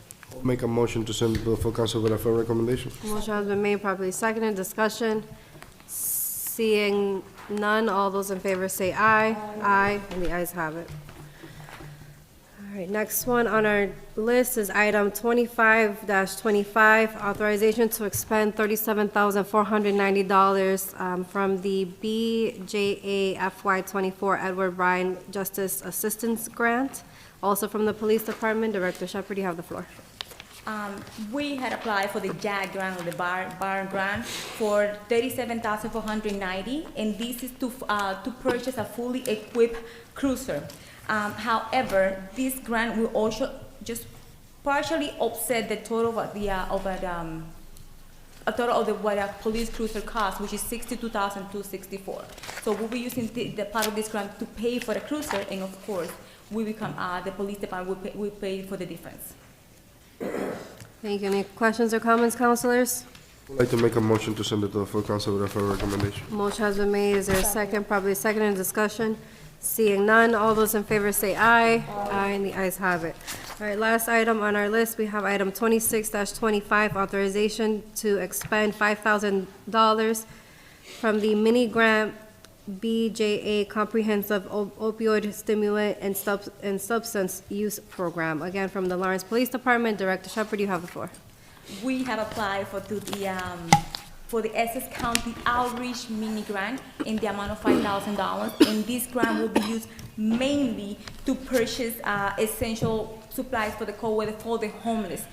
Make a motion to send to the full council with a fair recommendation. Motion has been made, properly seconded. Discussion. Seeing none, all those in favor say aye. Aye, and the ayes have it. All right, next one on our list is item 25-25, authorization to expend $37,490 from the BJA FY24 Edward Ryan Justice Assistance Grant, also from the Police Department. Director Shepherd, you have the floor. We had applied for the JAG grant, or the bar grant, for $37,490, and this is to purchase a fully equipped cruiser. However, this grant will also just partially offset the total of what a police cruiser costs, which is $62,264. So we'll be using the part of this grant to pay for the cruiser, and of course, we become, the police department will pay for the difference. Thank you. Any questions or comments, councilors? I'd like to make a motion to send it to the full council with a favorable recommendation. Motion has been made. Is there a second? Probably second in discussion. Seeing none, all those in favor say aye. Aye, and the ayes have it. All right, last item on our list, we have item 26-25, authorization to expend $5,000 from the mini grant BJA Comprehensive Opioid Stimulant and Substance Use Program. Again, from the Lawrence Police Department. Director Shepherd, you have the floor. We have applied for the Essex County Outreach Mini Grant in the amount of $5,000. And this grant will be used mainly to purchase essential supplies for the cold weather for the homeless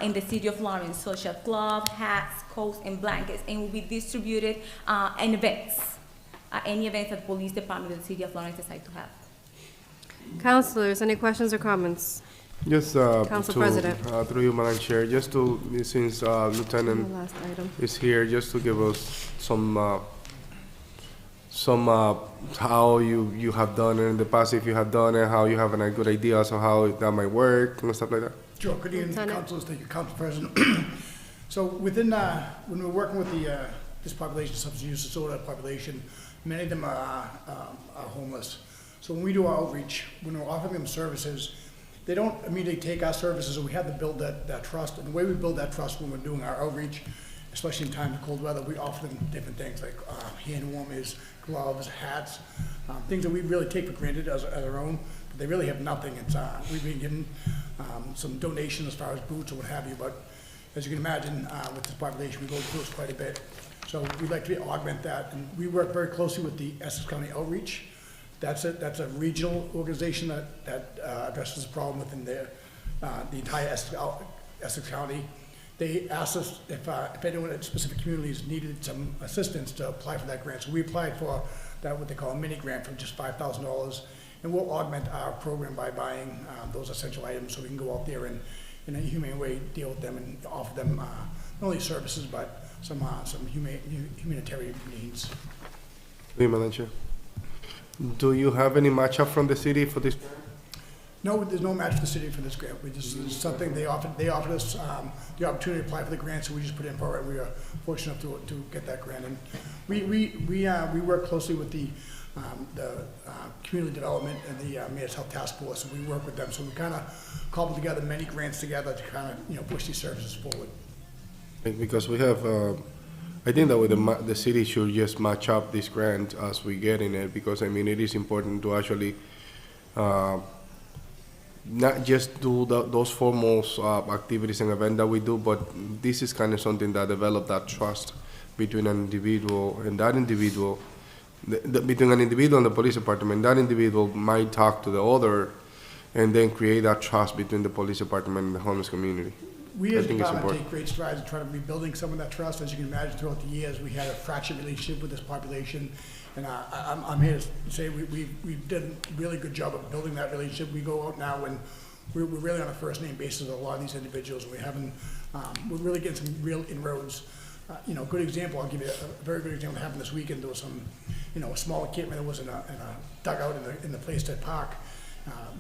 in the city of Lawrence, such as gloves, hats, coats, and blankets, and will be distributed in events, any events that the police department of the city of Lawrence decide to have. Councilors, any questions or comments? Just, Council to, President. through you, Madam Chair, just to, since, The Lieutenant last item. is here, just to give us some, how you have done it in the past, if you have done it, how you have a good idea of how that might work and stuff like that. Sure, good evening, Lieutenant. councilors, thank you, Council President. So within, when we're working with this population, substance use disorder population, many of them are homeless. So when we do our outreach, when we're offering them services, they don't immediately take our services, and we have to build that trust. And the way we build that trust when we're doing our outreach, especially in times of cold weather, we offer them different things like hand warmers, gloves, hats, things that we really take for granted as our own, but they really have nothing. It's, we've been given some donations as far as boots or what have you, but as you can imagine, with this population, we go through this quite a bit. So we'd like to augment that, and we work very closely with the Essex County Outreach. That's a regional organization that addresses the problem within the entire Essex County. They asked us if anyone in specific communities needed some assistance to apply for that grant. So we applied for that, what they call a mini grant, for just $5,000. And we'll augment our program by buying those essential items so we can go out there and, in a humane way, deal with them and offer them not only services, but some humanitarian needs. Thank you, Madam Chair. Do you have any matchup from the city for this? No, there's no match for the city for this grant. We just, it's something they offered us the opportunity to apply for the grant, so we just put in for it. We are fortunate enough to get that grant. And we work closely with the community development and the Mayor's Health Task Force, and we work with them. So we kind of cobbled together many grants together to kind of, push these services forward. Because we have, I think that with the city should just match up this grant as we get in it, because I mean, it is important to actually not just do those foremost activities and events that we do, but this is kind of something that develop that trust between an individual and that individual, between an individual and the police department. That individual might talk to the other and then create that trust between the police department and the homeless community. We as a think it's department important. take great strides in trying to rebuilding some of that trust. As you can imagine, throughout the years, we had a fractured relationship with this population. And I'm here to say we've done a really good job of building that relationship. We go out now and we're really on a first name basis with a lot of these individuals. We're really getting some real inroads. Good example, I'll give you a very good example that happened this weekend. There was some, a small encampment that was in a dugout in the Plaisted Park.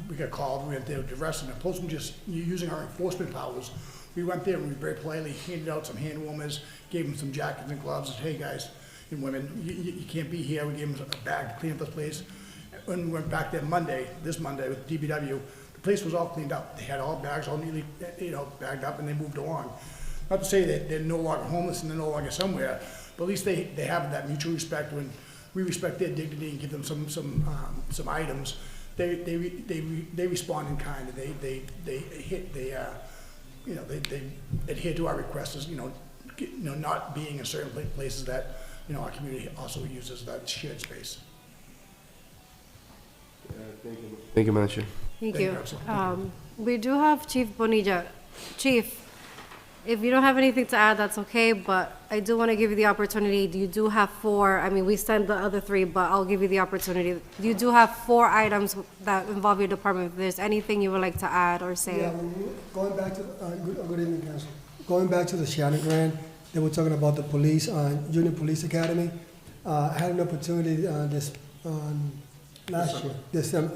We got called, we went there to arrest them. Opposed to just using our enforcement powers, we went there and we very politely handed out some hand warmers, gave them some jackets and gloves, and said, hey guys and women, you can't be here. We gave them a bag to clean up this place. When we went back there this Monday with DBW, the place was all cleaned up. They had all bags all neatly, bagged up, and they moved along. Not to say that they're no longer homeless and they're no longer somewhere, but at least they have that mutual respect. When we respect their dignity and give them some items, they respond in kind, and they adhere to our requests as, not being in certain places that, our community also uses that shared space. Thank you, Madam Chair. Thank Thank you. you, absolutely. We do have Chief Bonilla. Chief, if you don't have anything to add, that's okay, but I do want to give you the opportunity. You do have 4, we sent the other 3, but I'll give you the opportunity. You do have 4 items that involve your department. If there's anything you would like to add or say. Yeah, going back to, good evening, Council. Going back to the Shannon grant, they were talking about the police, Junior Police Academy. I had an opportunity last year, December,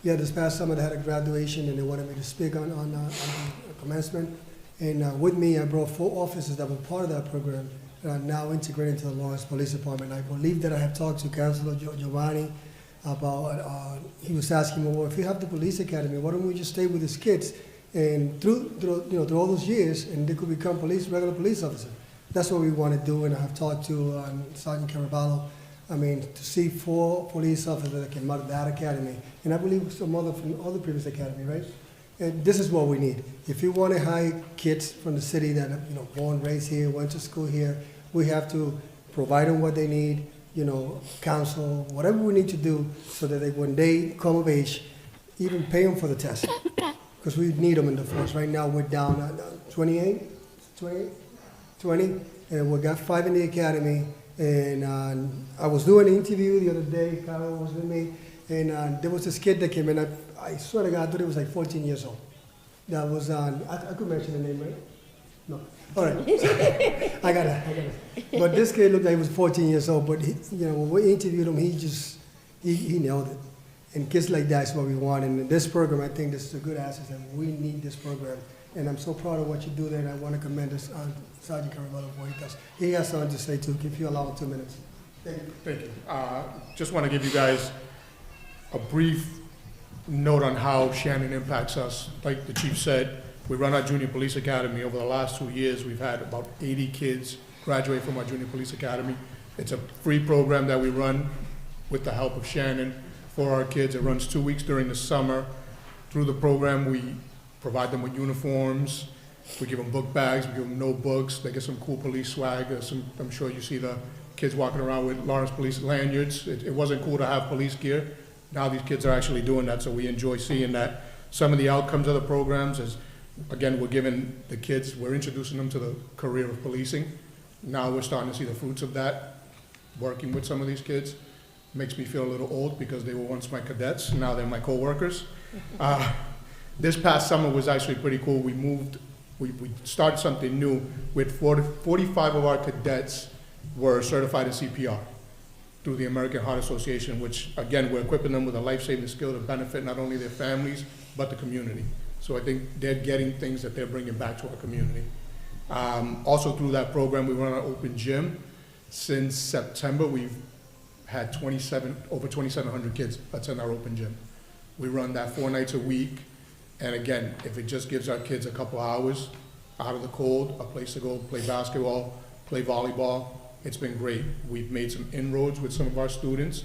Yeah, this past summer they had a graduation and they wanted me to speak on the commencement. And with me, I brought 4 officers that were part of that program that are now integrated into the Lawrence Police Department. I believe that I have talked to Councilor Giovanni about, he was asking me, well, if you have the police academy, why don't we just stay with these kids? And through all those years, and they could become regular police officers. That's what we want to do, and I have talked to Sergeant Caraballo, to see 4 police officers that came out of that academy, and I believe some other from other previous academy, right? And this is what we need. If you want to hire kids from the city that are, born, raised here, went to school here, we have to provide them what they need, counsel, whatever we need to do, so that when they come of age, even pay them for the test, because we need them in the force. Right now, we're down at 20, and we got 5 in the academy. And I was doing an interview the other day, Carol was with me, and there was this kid that came in, I swear to God, I thought he was like 14 years old. That was on, I could mention the name, right? No, all right. I got it. But this kid looked like he was 14 years old, but when we interviewed him, he nailed it. And kids like that is what we want. And this program, I think this is a good asset, and we need this program. And I'm so proud of what you do there, and I want to commend this Sergeant Caraballo for what he does. He has something to say too, if you allow him 2 minutes. Thank you. Thank you. Just want to give you guys a brief note on how Shannon impacts us. Like the chief said, we run our junior police academy. Over the last 2 years, we've had about 80 kids graduate from our junior police academy. It's a free program that we run with the help of Shannon for our kids. It runs 2 weeks during the summer. Through the program, we provide them with uniforms. We give them book bags, we give them notebooks. They get some cool police swag. I'm sure you see the kids walking around with Lawrence Police lanyards. It wasn't cool to have police gear. Now these kids are actually doing that, so we enjoy seeing that. Some of the outcomes of the programs is, again, we're giving the kids, we're introducing them to the career of policing. Now we're starting to see the fruits of that, working with some of these kids. Makes me feel a little old because they were once my cadets, now they're my co-workers. This past summer was actually pretty cool. We started something new with 45 of our cadets were certified in CPR through the American Heart Association, which again, we're equipping them with a life-saving skill to benefit not only their families, but the community. So I think they're getting things that they're bringing back to our community. Also through that program, we run our open gym. Since September, we've had over 2,700 kids attend our open gym. We run that 4 nights a week. And again, if it just gives our kids a couple hours out of the cold, a place to go play basketball, play volleyball, it's been great. We've made some inroads with some of our students.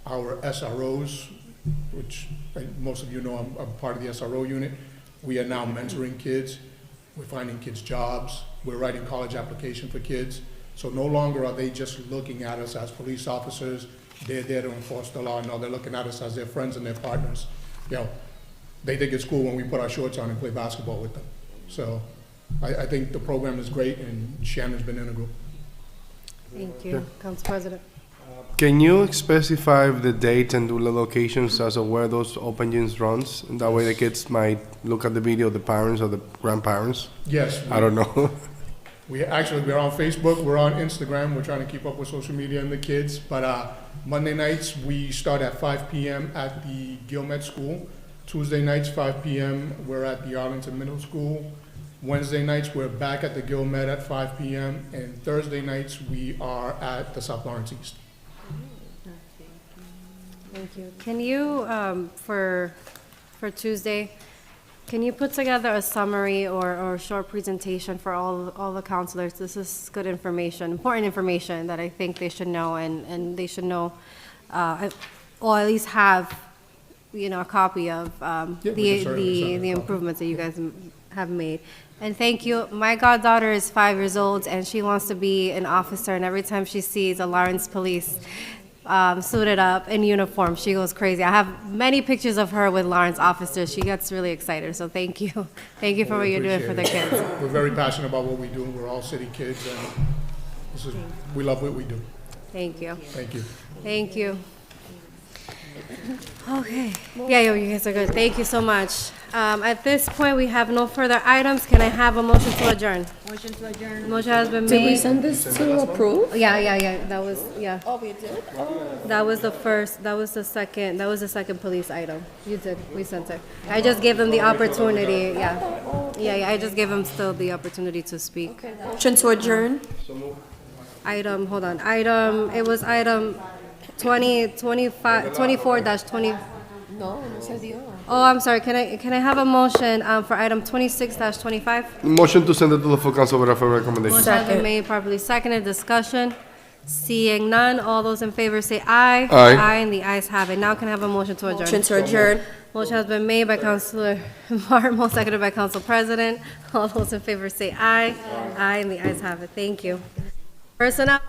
Our SROs, which most of you know I'm part of the SRO unit, we are now mentoring kids. We're finding kids jobs. We're writing college application for kids. So no longer are they just looking at us as police officers. They're there to enforce the law. No, they're looking at us as their friends and their partners. They think it's cool when we put our shorts on and play basketball with them. So I think the program is great, and Shannon's been integral. Thank you, Council President. Can you specify the date and the locations as of where those open gyms runs? And that way the kids might look at the video, the parents or the grandparents? Yes. I don't know. We're on Facebook, we're on Instagram, we're trying to keep up with social media and the kids. But Monday nights, we start at 5 p.m. at the Gilmet School. Tuesday nights, 5 p.m., we're at the Arlington Middle School. Wednesday nights, we're back at the Gilmet at 5 p.m. And Thursday nights, we are at the South Lawrence East. Thank you. Can you, for Tuesday, can you put together a summary or a short presentation for all the counselors? This is good information, important information that I think they should know, and they should know, or at least have, a copy of the improvements that you guys have made. And thank you. My goddaughter is 5 years old, and she wants to be an officer, and every time she sees a Lawrence Police suited up in uniform, she goes crazy. I have many pictures of her with Lawrence officers. She gets really excited, so thank you. Thank you for what you're doing for the kids. We're very passionate about what we do. We're all city kids, and we love what we do. Thank you. Thank you. Thank you. Okay. Yeah, you guys are good. Thank you so much. At this point, we have no further items. Can I have a motion to adjourn? Motion to adjourn. Motion has been Did we made. send this to approve? Yeah. That was, yeah. Oh, we did? That was the first, that was the second police item. You did, we sent it. I just gave them the opportunity, yeah. Yeah, I just gave them still the opportunity to speak. Motion to adjourn? Item, hold on, it was item 24-20. No, no se dio. Oh, I'm sorry, can I have a motion for item 26-25? Motion to send it to the full council with referral recommendation. Motion has been made, properly seconded, discussion. Seeing none, all those in favor say aye. Aye. Aye, and the ayes have it. Now can I have a motion to adjourn? Motion to adjourn? Motion has been made by Councilor Marmo, seconded by Council President. All those in favor say aye. Aye, and the ayes have it. Thank you. Personnel.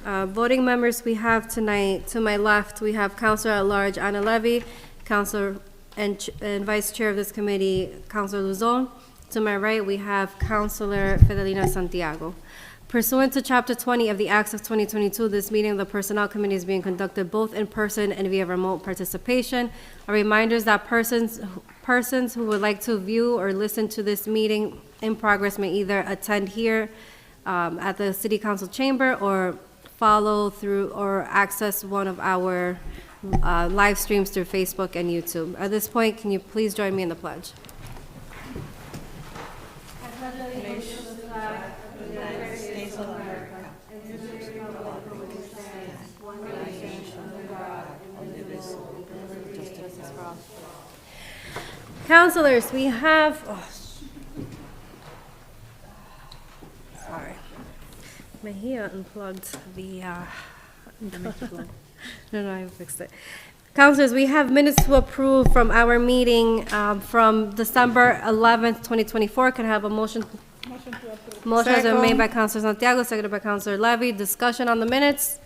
Voting members we have tonight, to my left, we have Counselor at Large Anna Levy, Counselor and Vice Chair of this committee, Counselor Luzon. To my right, we have Counselor Fidelina Santiago. Pursuant to Chapter 20 of the Acts of 2022, this meeting of the Personnel Committee is being conducted both in person and via remote participation. A reminder is that persons who would like to view or listen to this meeting in progress may either attend here at the City Council chamber or follow through or access one of our live streams through Facebook and YouTube. At this point, can you please join me in the pledge? Councilors, we have, sorry. Mejia unplugged the, no, I fixed it. Councilors, we have minutes to approve from our meeting from December 11th, 2024. Can I have a motion? Motion has been made by Counselor Santiago, seconded by Counselor Levy. Discussion on the minutes?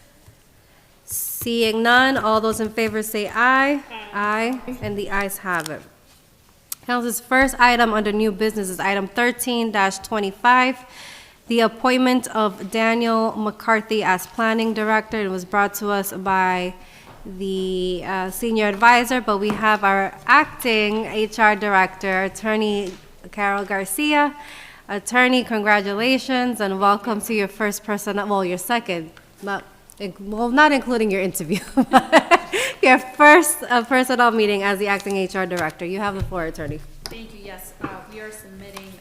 Seeing none, all those in favor say aye. Aye. And the ayes have it. Council's first item under new business is item 13-25, the appointment of Daniel McCarthy as Planning Director. It was brought to us by the Senior Advisor, but we have our acting HR Director, Attorney Carol Garcia. Attorney, congratulations and welcome to your first your second, not including your interview, your first personnel meeting as the acting HR Director. You have the floor, Attorney. Thank you. Yes, we are submitting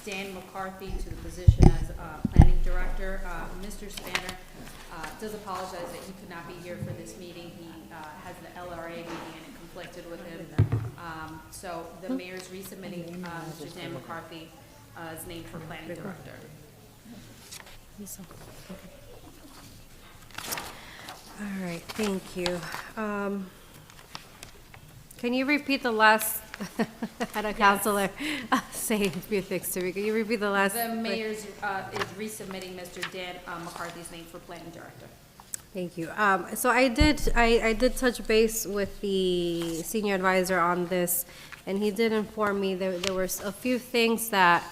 Dan McCarthy to the position as Planning Director. Mr. Spanner does apologize that he could not be here for this meeting. He has an LRA meeting and it conflicted with him. So the mayor's resubmitting Mr. Dan McCarthy as named for Planning Director. All right, thank you. Can you repeat the last, had a counselor say a few things to me. Can you repeat the last? The mayor's is resubmitting Mr. Dan McCarthy's name for Planning Director. Thank you. So I did touch base with the Senior Advisor on this, and he did inform me there were a few things that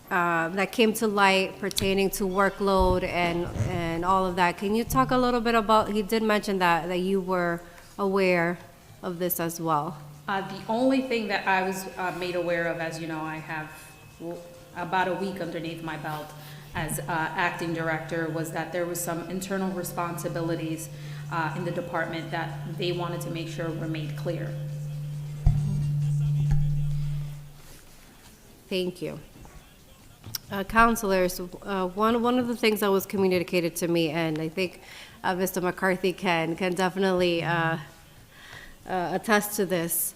that came to light pertaining to workload and all of that. Can you talk a little bit about, he did mention that you were aware of this as well. The only thing that I was made aware of, as you know, I have about a week underneath my belt as acting director, was that there was some internal responsibilities in the department that they wanted to make sure were made clear. Thank you. Councilors, one of the things that was communicated to me, and I think Mr. McCarthy can definitely attest to this.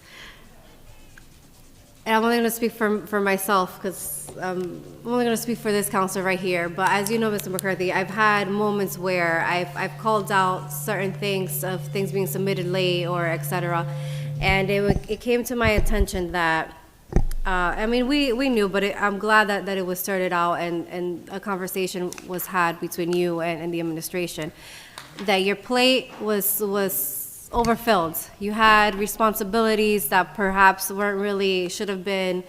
And I'm only going to speak for myself because I'm only going to speak for this council right here. But as you know, Mr. McCarthy, I've had moments where I've called out certain things of things being submitted late or et cetera. And it came to my attention that, I mean, we knew, but I'm glad that it was started out and a conversation was had between you and the administration, that your plate was overfilled. You had responsibilities that perhaps should have been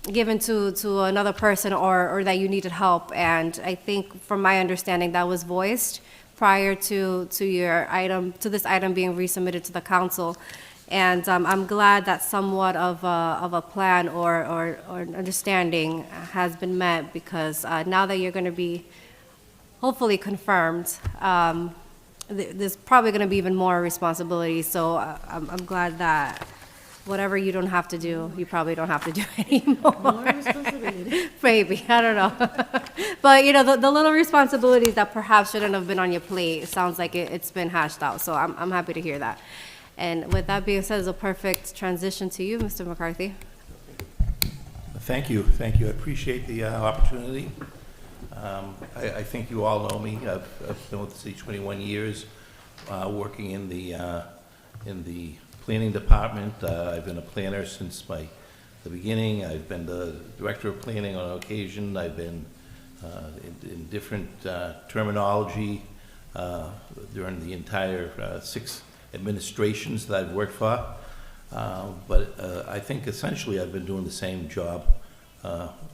given to another person or that you needed help. And I think from my understanding that was voiced prior to this item being resubmitted to the council. And I'm glad that somewhat of a plan or understanding has been met, because now that you're going to be hopefully confirmed, there's probably going to be even more responsibility. So I'm glad that whatever you don't have to do, you probably don't have to do anymore. More responsibility. Maybe, I don't know. But, you know, the little responsibilities that perhaps shouldn't have been on your plate, it sounds like it's been hashed out. So I'm happy to hear that. And with that being said, it's a perfect transition to you, Mr. McCarthy. Thank you. I appreciate the opportunity. I think you all know me. I've been with the city 21 years, working in the planning department. I've been a planner since the beginning. I've been the director of planning on occasion. I've been in different terminology during the entire 6 administrations that I've worked for. But I think essentially I've been doing the same job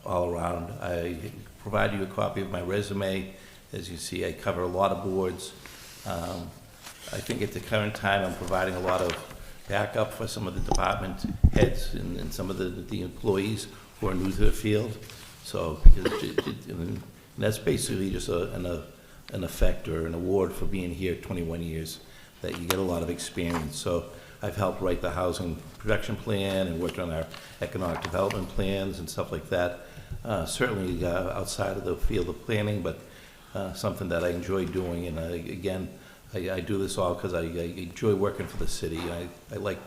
all around. I provide you a copy of my resume. As you see, I cover a lot of boards. I think at the current time, I'm providing a lot of backup for some of the department heads and some of the employees who are new to the field. So and that's basically just an effect or an award for being here 21 years, that you get a lot of experience. So I've helped write the housing production plan and worked on our economic development plans and stuff like that. Certainly outside of the field of planning, but something that I enjoy doing. And again, I do this all because I enjoy working for the city. I like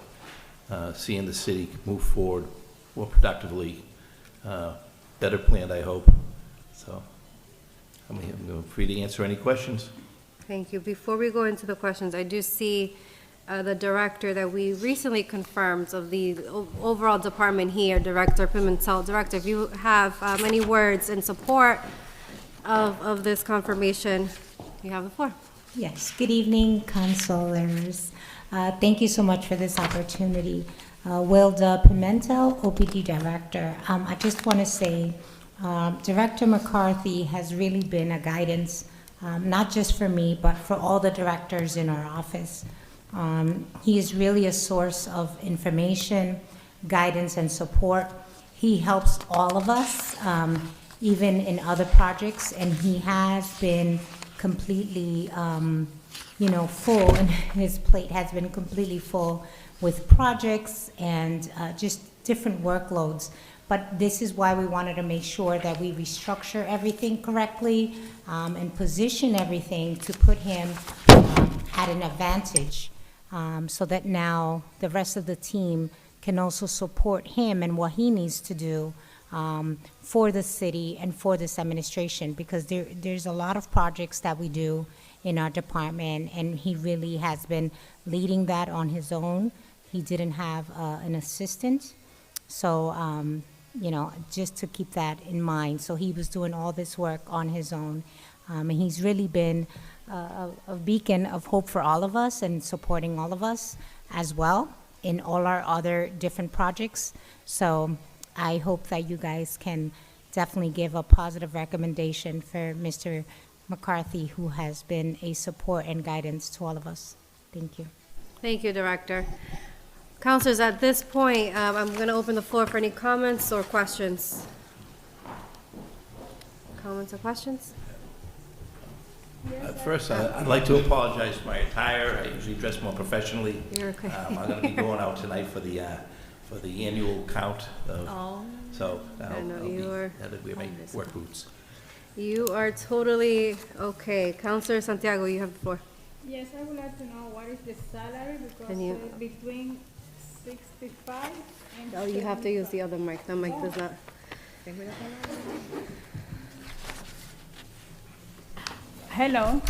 seeing the city move forward more productively, better planned, I hope. So I'm free to answer any questions. Thank you. Before we go into the questions, I do see the director that we recently confirmed of the overall department here, Director Pimentel. Director, if you have any words in support of this confirmation, you have the floor. Yes, good evening, councilors. Thank you so much for this opportunity. Wilda Pimentel, OPD Director. I just want to say, Director McCarthy has really been a guidance, not just for me, but for all the directors in our office. He is really a source of information, guidance, and support. He helps all of us, even in other projects, and he has been completely, full, and his plate has been completely full with projects and just different workloads. But this is why we wanted to make sure that we restructure everything correctly and position everything to put him at an advantage, so that now the rest of the team can also support him and what he needs to do for the city and for this administration, because there's a lot of projects that we do in our department, and he really has been leading that on his own. He didn't have an assistant, so just to keep that in mind. So he was doing all this work on his own, and he's really been a beacon of hope for all of us and supporting all of us as well in all our other different projects. So I hope that you guys can definitely give a positive recommendation for Mr. McCarthy, who has been a support and guidance to all of us. Thank you. Thank you, Director. Councilors, at this point, I'm going to open the floor for any comments or questions. Comments or questions? First, I'd like to apologize for my attire. I usually dress more professionally. You're okay. I'm going to be going out tonight for the annual count. So I know I'll wear my work boots. You are totally okay. Councilor Santiago, you have the floor. Yes, I would like to know what is the salary, because between 65 and... Oh, you have to use the other mic. That mic does not. Hello.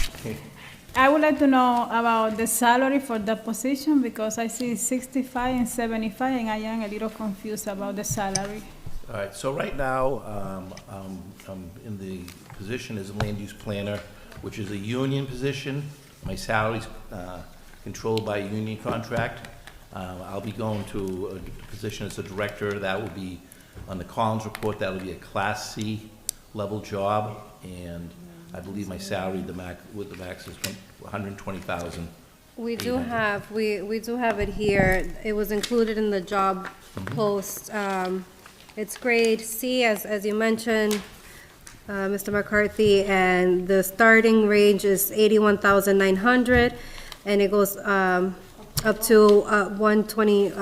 I would like to know about the salary for that position, because I see 65 and 75, and I am a little confused about the salary. All right, so right now, I'm in the position as a land use planner, which is a union position. My salary's controlled by a union contract. I'll be going to a position as a director. That will be, on the Collins report, that will be a Class C level job, and I believe my salary, the max is $120,000. We do have it here. It was included in the job post. It's grade C, as you mentioned, Mr. McCarthy, and the starting range is $81,900, and it goes up to $124,800.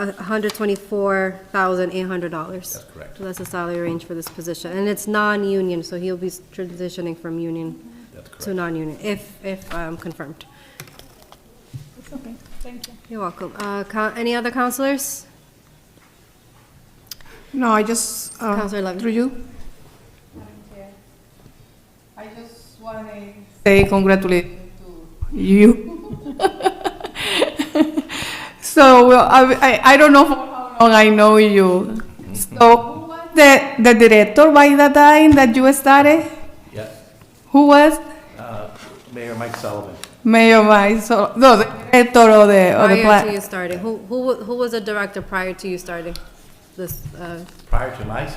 That's correct. So that's the salary range for this position, and it's non-union, so he'll be transitioning from union to non-union, if confirmed. It's okay, thank you. You're welcome. Any other counselors? No, I just, Counselor Levin. through you. I just want to say congratulations to you. So, well, I don't know for how long I know you. So, who was the director by the time that you started? Yeah, Who was Mayor Mike Sullivan. Mayor Mike? So, no, the director of the Prior to plan. you starting, who was the director prior to you starting this? Prior to my,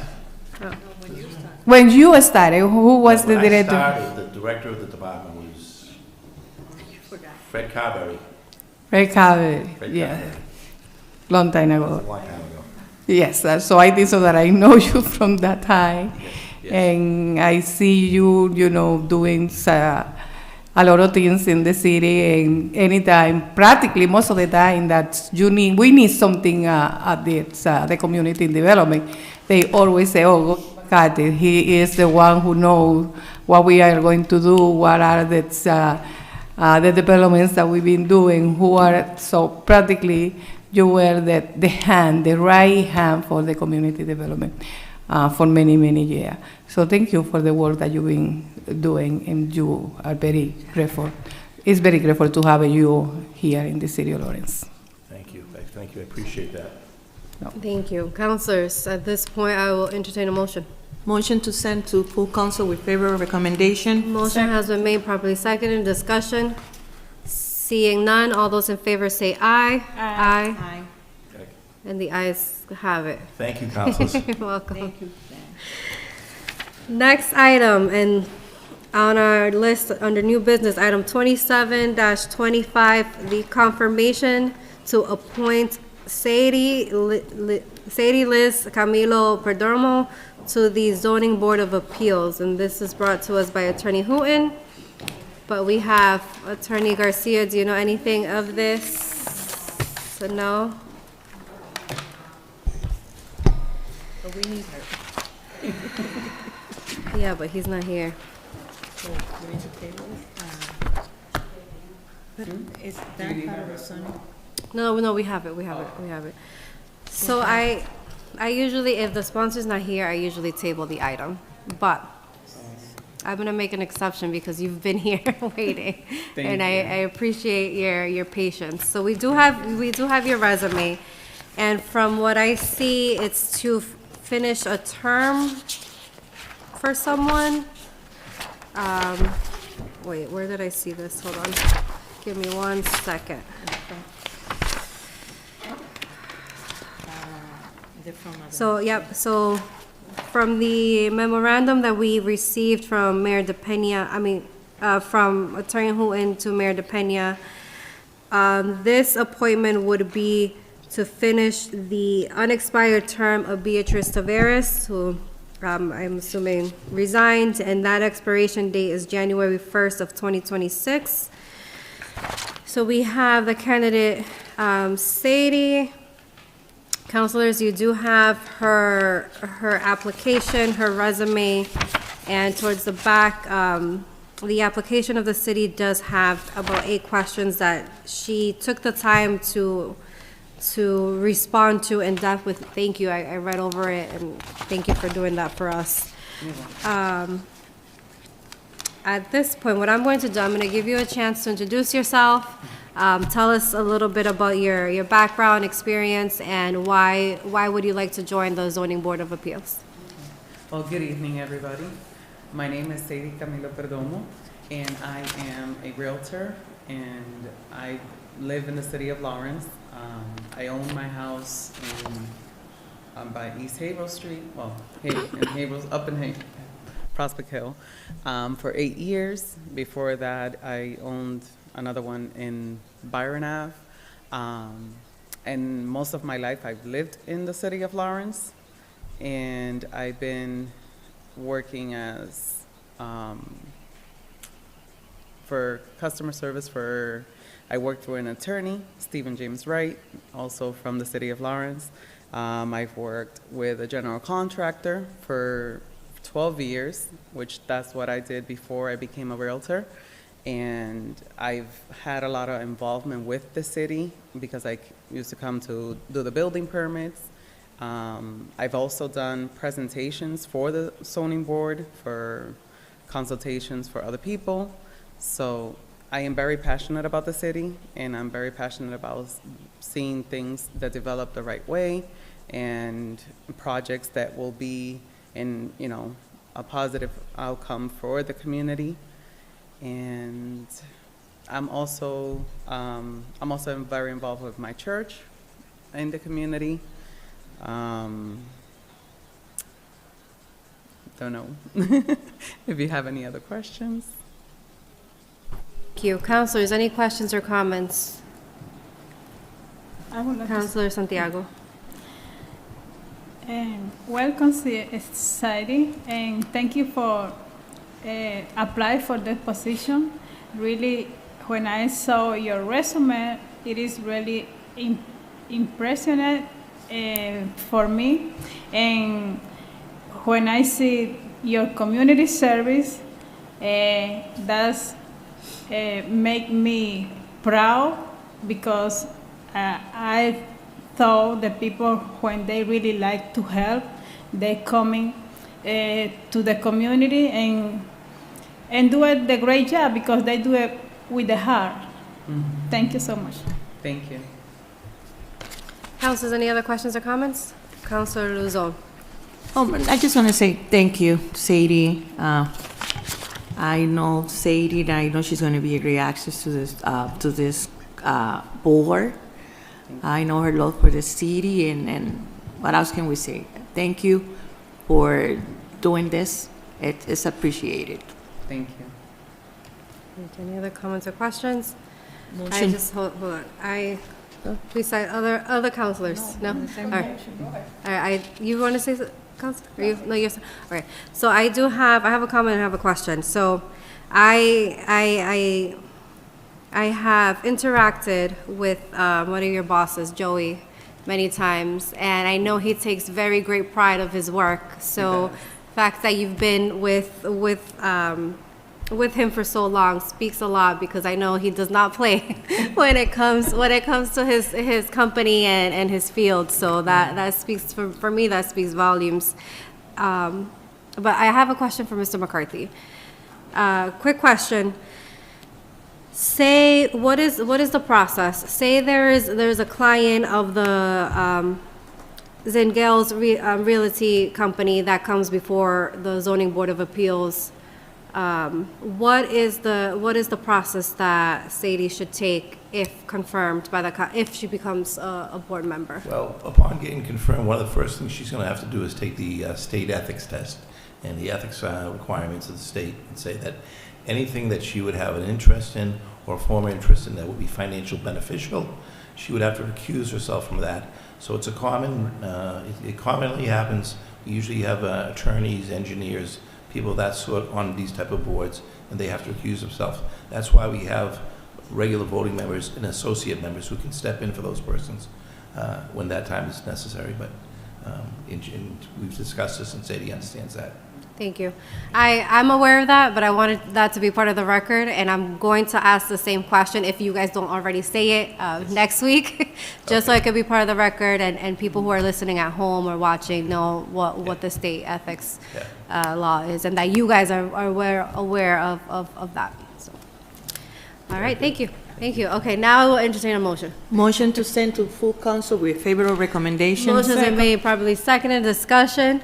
When you started, who was the when I director? started, the director of the department was Fred Carberry. Ray Carver, Fred yeah, Carberry. long time That was ago. a long time ago. Yes, so I think so that I know you from that time. Yes. And I see you, doing a lot of things in the city, and anytime, practically most of the time that we need something at the community development, they always say, oh, go Kat, he is the one who knows what we are going to do, what are the developments that we've been doing, so practically you were the right hand for the community development for many, many years. So thank you for the work that you've been doing, and you are very grateful. It's very grateful to have you here in the city of Lawrence. Thank you, I appreciate that. Thank you. Councilors, at this point, I will entertain a motion. Motion to send to full council with favorable recommendation. Motion has been made, properly seconded. Discussion. Seeing none, all those in favor say aye. Aye. Okay. And the ayes have it. Thank you, councilors. You're welcome. Next item, and on our list, under new business, item 27-25, the confirmation to appoint Sadie Liz Camilo Perdomo to the Zoning Board of Appeals. And this is brought to us by Attorney Hooton. But we have Attorney Garcia. Do you know anything of this? So no? But we need her. Yeah, but he's not here. So, we're in the table. But is that part of the zoning? No, we have it. So I usually, if the sponsor's not here, I usually table the item. But I'm gonna make an exception because you've been here waiting. And I appreciate your patience. So we do have your resume. And from what I see, it's to finish a term for someone. Wait, where did I see this? Hold on. Give me 1 second. So, yep, so from the memorandum that we received from Mayor DePena, from Attorney Hooton to Mayor DePena, this appointment would be to finish the unexpired term of Beatrice Taveras, who I'm assuming resigned, and that expiration date is January 1st of 2026. So we have the candidate, Sadie. Councilors, you do have her application, her resume, and towards the back, the application of the city does have about 8 questions that she took the time to respond to in depth with. Thank you. I read over it, and thank you for doing that for us. At this point, what I'm going to do, I'm going to give you a chance to introduce yourself. Tell us a little bit about your background, experience, and why would you like to join the Zoning Board of Appeals? Well, good evening, everybody. My name is Sadie Camilo Perdomo, and I am a realtor, and I live in the city of Lawrence. I own my house by East Haverhill Street, well, up in Prospect Hill, for 8 years. Before that, I owned another one in Byron Ave. And most of my life, I've lived in the city of Lawrence, and I've been working as for customer service I worked for an attorney, Stephen James Wright, also from the city of Lawrence. I've worked with a general contractor for 12 years, which that's what I did before I became a realtor. And I've had a lot of involvement with the city because I used to come to do the building permits. I've also done presentations for the zoning board, for consultations for other people. So I am very passionate about the city, and I'm very passionate about seeing things that develop the right way and projects that will be in, a positive outcome for the community. And I'm also very involved with my church in the community. Don't know if you have any other questions. Thank you. Councilors, any questions or comments? I would like to Councilor Santiago. welcome society, and thank you for apply for the position. Really, when I saw your resume, it is really impressive for me. And when I see your community service, that's make me proud, because I thought the people, when they really like to help, they coming to the community and do it the great job, because they do it with the heart. Thank you so much. Thank you. Councilors, any other questions or comments? Councilor Luzon. I just want to say thank you, Sadie. I know Sadie, and I know she's going to be a great access to this board. I know her love for the city, and what else can we say? Thank you for doing this. It's appreciated. Thank you. Any other comments or questions? I Motion. just, hold on. Please, other councilors? No? All right. All right, you want to say, Council? Are you, no, you're, all right. So I have a comment and I have a question. So I have interacted with one of your bosses, Joey, many times, and I know he takes very great pride of his work. So the fact that you've been with him for so long speaks a lot, because I know he does not play when it comes to his company and his field. So that speaks for me, that speaks volumes. But I have a question for Mr. McCarthy. Quick question. Say, what is the process? Say there's a client of the Zingel's Realty Company that comes before the Zoning Board of Appeals. What is the process that Sadie should take if confirmed by if she becomes a board member? Well, upon getting confirmed, one of the first things she's going to have to do is take the state ethics test and the ethics requirements of the state, and say that anything that she would have an interest in or former interest in that would be financial beneficial, she would have to recuse herself from that. So it's a common, it commonly happens. We usually have attorneys, engineers, people of that sort on these type of boards, and they have to recuse themselves. That's why we have regular voting members and associate members who can step in for those persons when that time is necessary. But we've discussed this, and Sadie understands that. Thank you. I'm aware of that, but I wanted that to be part of the record, and I'm going to ask the same question, if you guys don't already say it, next week, just so it could be part of the record, and people who are listening at home or watching know what the state ethics law is, and that you guys are aware of that. So. All right, thank you. Thank you. Okay, now I will entertain a motion. Motion to send to full council with favorable recommendation. Motion's been made, probably seconded. Discussion.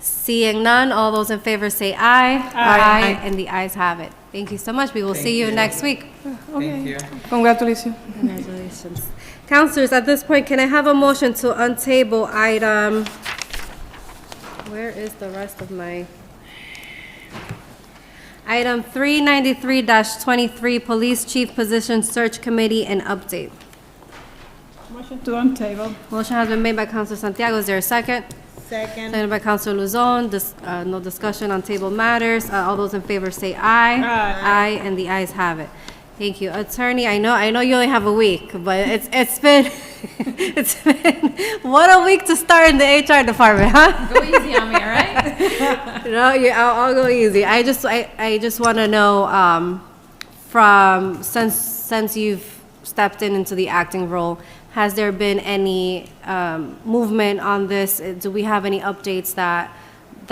Seeing none, all those in favor say aye. Aye. And the ayes have it. Thank you so much. We will see you next week. Thank you. Congratulations. Congratulations. Councilors, at this point, can I have a motion to untable item? Where is the rest of my? Item 393-23, Police Chief Position Search Committee and Update. Motion to untable. Motion has been made by Councilor Santiago. Is there a second? Second. Seconded by Councilor Luzon. No discussion on table matters. All those in favor say aye. Aye, and the ayes have it. Thank you. Attorney, I know you only have a week, but it's been what a week to start in the HR department, huh? Go easy on me, all right? No, I'll go easy. I just want to know, since you've stepped into the acting role, has there been any movement on this? Do we have any updates that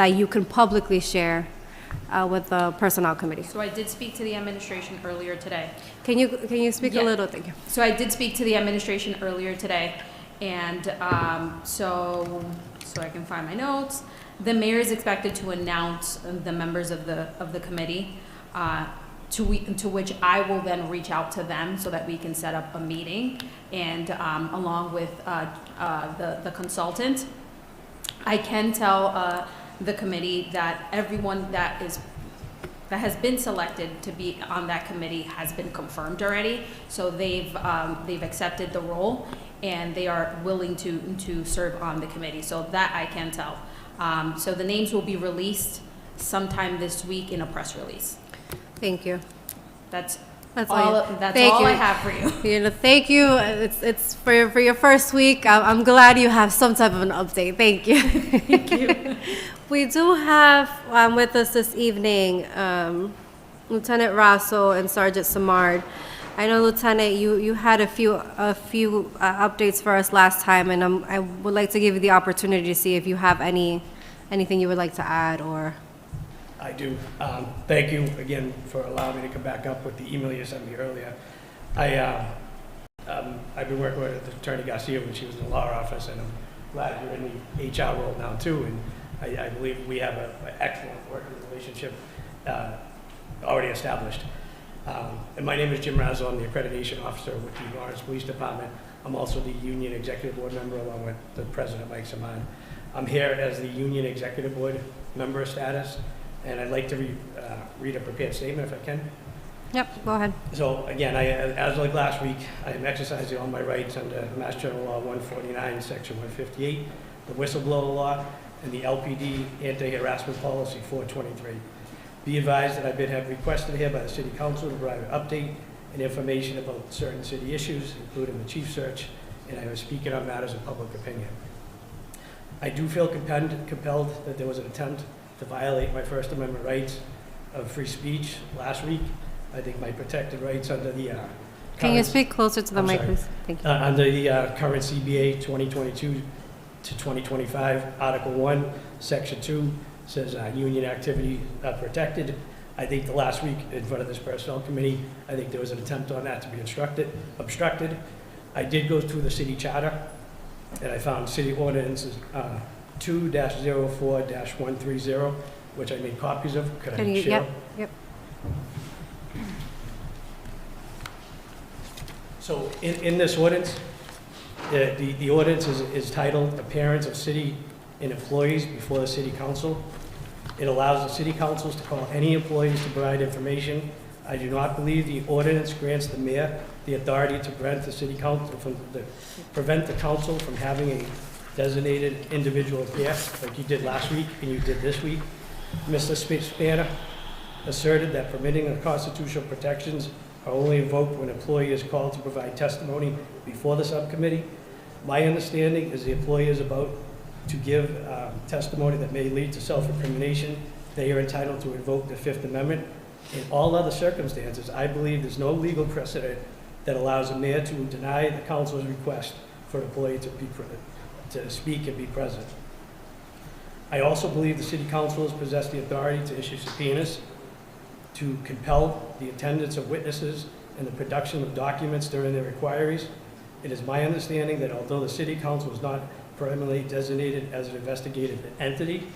you can publicly share with the Personnel Committee? So I did speak to the administration earlier today. Can you speak a little? Thank you. So I did speak to the administration earlier today, and so I can find my notes. The mayor is expected to announce the members of the committee to which I will then reach out to them so that we can set up a meeting, and along with the consultant. I can tell the committee that everyone that has been selected to be on that committee has been confirmed already. So they've accepted the role, and they are willing to serve on the committee. So that I can tell. So the names will be released sometime this week in a press release. Thank you. That's That's all. all. That's Thank all you. I have for you. You know, thank you. It's for your first week. I'm glad you have some type of an update. Thank you. Thank you. We do have with us this evening Lieutenant Rasso and Sergeant Samard. I know, Lieutenant, you had a few updates for us last time, and I would like to give you the opportunity to see if you have anything you would like to add or. I do. Thank you again for allowing me to come back up with the email you sent me earlier. I've been working with Attorney Garcia when she was in the law office, and I'm glad you're in the HR role now too. And I believe we have an excellent working relationship already established. And my name is Jim Razzo. I'm the accreditation officer with the Lawrence Police Department. I'm also the union executive board member along with the president, Mike Saman. I'm here as the union executive board member status. And I'd like to read a prepared statement if I can. Yep, go ahead. So again, as like last week, I am exercising all my rights under Mass General Law 149, Section 158, the whistleblower law, and the LPD anti-harassment policy 423. Be advised that I've been requested here by the City Council to provide an update and information about certain city issues, including the chief search, and I was speaking on matters of public opinion. I do feel compelled that there was an attempt to violate my First Amendment rights of free speech last week. I think my protected rights under the Can you speak closer to the mic, please? Thank you. Under the current CBA 2022 to 2025, Article 1, Section 2 says union activity protected. I think the last week in front of this personnel committee, I think there was an attempt on that to be obstructed. I did go through the city charter, and I found city ordinances 2-04-130, which I made copies of. Could I share? Yep. So in this ordinance, the ordinance is titled Appearance of City and Employees Before the City Council. It allows the city councils to call any employees to provide information. I do not believe the ordinance grants the mayor the authority to prevent the city council prevent the council from having a designated individual appear, like you did last week and you did this week. Mr. Spanner asserted that permitting the constitutional protections are only invoked when an employee is called to provide testimony before the subcommittee. My understanding is the employee is about to give testimony that may lead to self-incrimination. They are entitled to invoke the Fifth Amendment. In all other circumstances, I believe there's no legal precedent that allows a mayor to deny the council's request for an employee to speak and be present. I also believe the city councilors possess the authority to issue subpoenas, to compel the attendance of witnesses and the production of documents during their inquiries. It is my understanding that although the city council is not permanently designated as an investigative entity,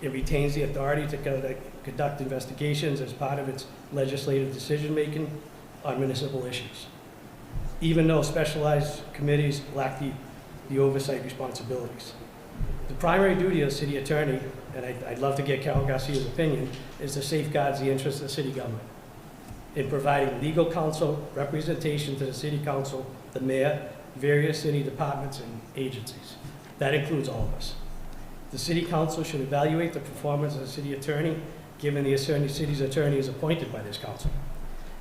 it retains the authority to conduct investigations as part of its legislative decision-making on municipal issues, even though specialized committees lack the oversight responsibilities. The primary duty of the city attorney, and I'd love to get Carol Garcia's opinion, is to safeguard the interests of the city government in providing legal counsel representation to the city council, the mayor, various city departments and agencies. That includes all of us. The city council should evaluate the performance of the city attorney, given the city's attorney is appointed by this council.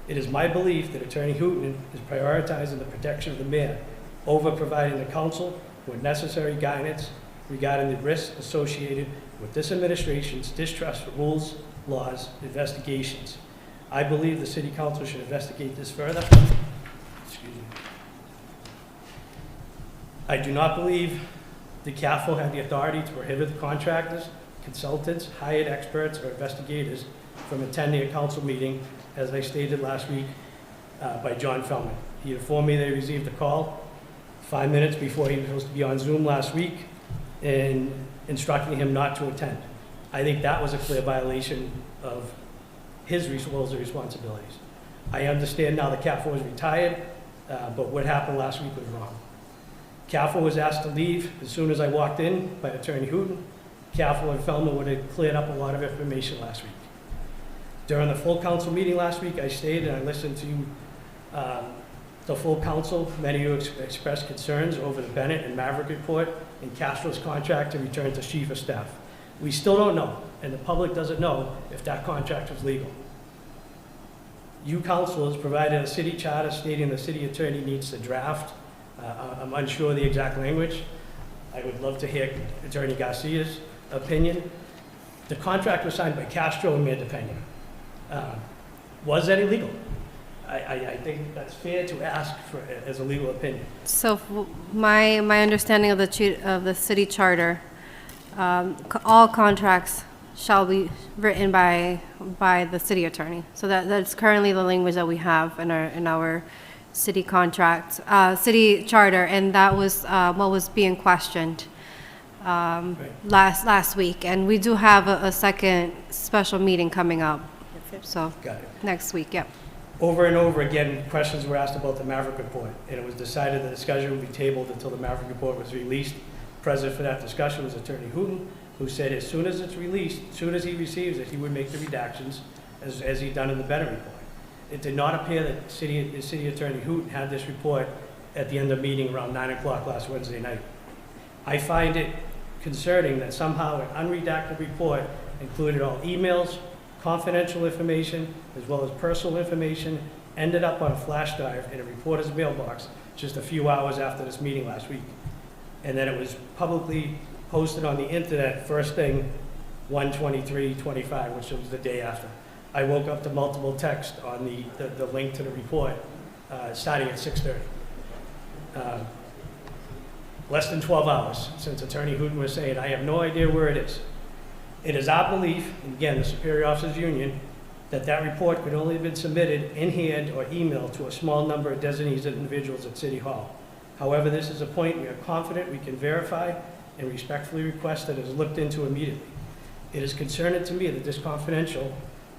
It is my belief that Attorney Hooten is prioritizing the protection of the mayor over providing the council with necessary guidance regarding the risks associated with this administration's distrust for rules, laws, investigations. I believe the city council should investigate this further. Excuse me. I do not believe the CAFO had the authority to prohibit the contractors, consultants, hired experts, or investigators from attending a council meeting, as I stated last week by John Feldman. He informed me that he received a call 5 minutes before he was supposed to be on Zoom last week and instructing him not to attend. I think that was a clear violation of his roles and responsibilities. I understand now that CAFO is retired, but what happened last week was wrong. CAFO was asked to leave as soon as I walked in by Attorney Hooton. CAFO and Feldman would have cleared up a lot of information last week. During the full council meeting last week, I stayed and I listened to the full council. Many of you expressed concerns over the Bennett and Maverick report and Castro's contract to return to chief of staff. We still don't know, and the public doesn't know if that contract was legal. You councilors provided a city charter stating the city attorney needs to draft. I'm unsure of the exact language. I would love to hear Attorney Garcia's opinion. The contract was signed by Castro and Mayor DePena. Was that illegal? I think that's fair to ask for as a legal opinion. So my understanding of the city charter, all contracts shall be written by the city attorney. So that's currently the language that we have in our city contract, city charter, and that was what was being questioned last week. And we do have a second special meeting coming up. So Got it. next week, yep. Over and over again, questions were asked about the Maverick report, and it was decided the discussion would be tabled until the Maverick report was released. Present for that discussion was Attorney Hooton, who said as soon as it's released, as soon as he receives it, he would make the redactions as he'd done in the Bennett report. It did not appear that the city attorney Hooton had this report at the end of the meeting around 9 o'clock last Wednesday night. I find it concerning that somehow an unredacted report included all emails, confidential information, as well as personal information, ended up on a flash drive in a reporter's mailbox just a few hours after this meeting last week. And then it was publicly posted on the internet first thing 1/23/25, which was the day after. I woke up to multiple texts on the link to the report starting at 6:30. Less than 12 hours since Attorney Hooton was saying, I have no idea where it is. It is our belief, and again, the Superior Officers Union, that that report could only have been submitted in hand or emailed to a small number of designees and individuals at City Hall. However, this is a point we are confident we can verify and respectfully request that it is looked into immediately. It is concerning to me that this confidential,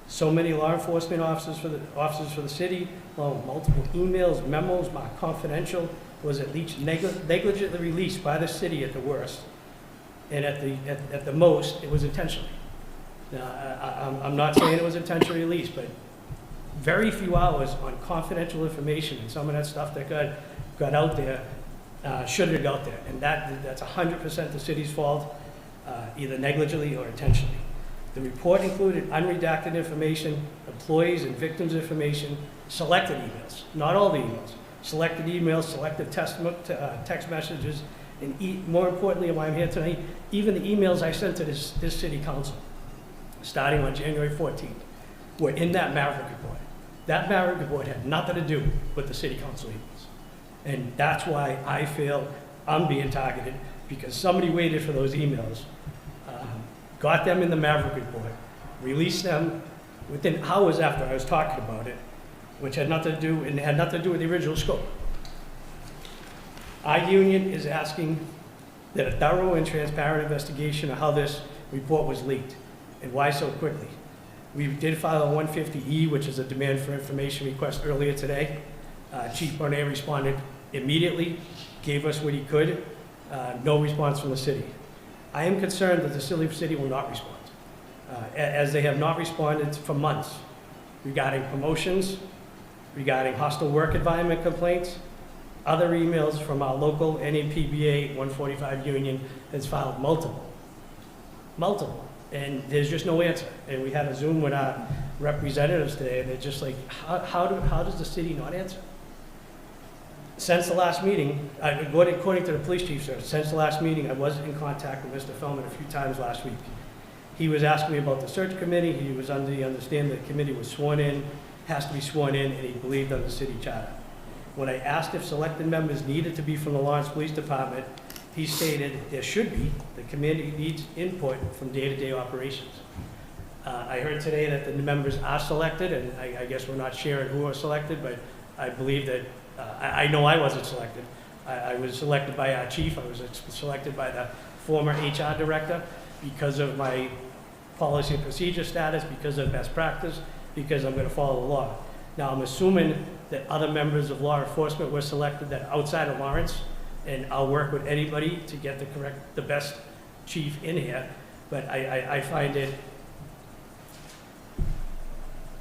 so many law enforcement officers for the city, along with multiple emails, memos marked confidential, was at least negligently released by the city at the worst. And at the most, it was intentionally. Now, I'm not saying it was intentionally released, but very few hours on confidential information and some of that stuff that got out there should have got there. And that's 100% the city's fault, either negligently or intentionally. The report included unredacted information, employees and victims information, selected emails, not all the emails, selected emails, selected text messages, and more importantly, why I'm here tonight, even the emails I sent to this city council, starting on January 14th, were in that Maverick report. That Maverick report had nothing to do with the city council emails. And that's why I feel I'm being targeted, because somebody waited for those emails, got them in the Maverick report, released them within hours after I was talking about it, which had nothing to do, and had nothing to do with the original scope. Our union is asking that a thorough and transparent investigation of how this report was leaked and why so quickly. We did file a 150E, which is a demand for information request earlier today. Chief Bonet responded immediately, gave us what he could. No response from the city. I am concerned that the city will not respond, as they have not responded for months regarding promotions, regarding hostile work environment complaints. Other emails from our local NAPBA 145 union has filed multiple, and there's just no answer. And we had a Zoom with our representatives today, and they're just like, how does the city not answer? Since the last meeting, according to the police chief, sir, since the last meeting, I was in contact with Mr. Feldman a few times last week. He was asking me about the search committee. He was under the understanding the committee was sworn in, has to be sworn in, and he believed under the city charter. When I asked if selected members needed to be from the Lawrence Police Department, he stated there should be. The committee needs input from day-to-day operations. I heard today that the members are selected, and I guess we're not sharing who are selected, but I believe that, I know I wasn't selected. I was selected by our chief. I was selected by the former HR director because of my policy and procedure status, because of best practice. because I'm gonna follow the law. Now, I'm assuming that other members of law enforcement were selected that are outside of Lawrence, and I'll work with anybody to get the best chief in here, but I find it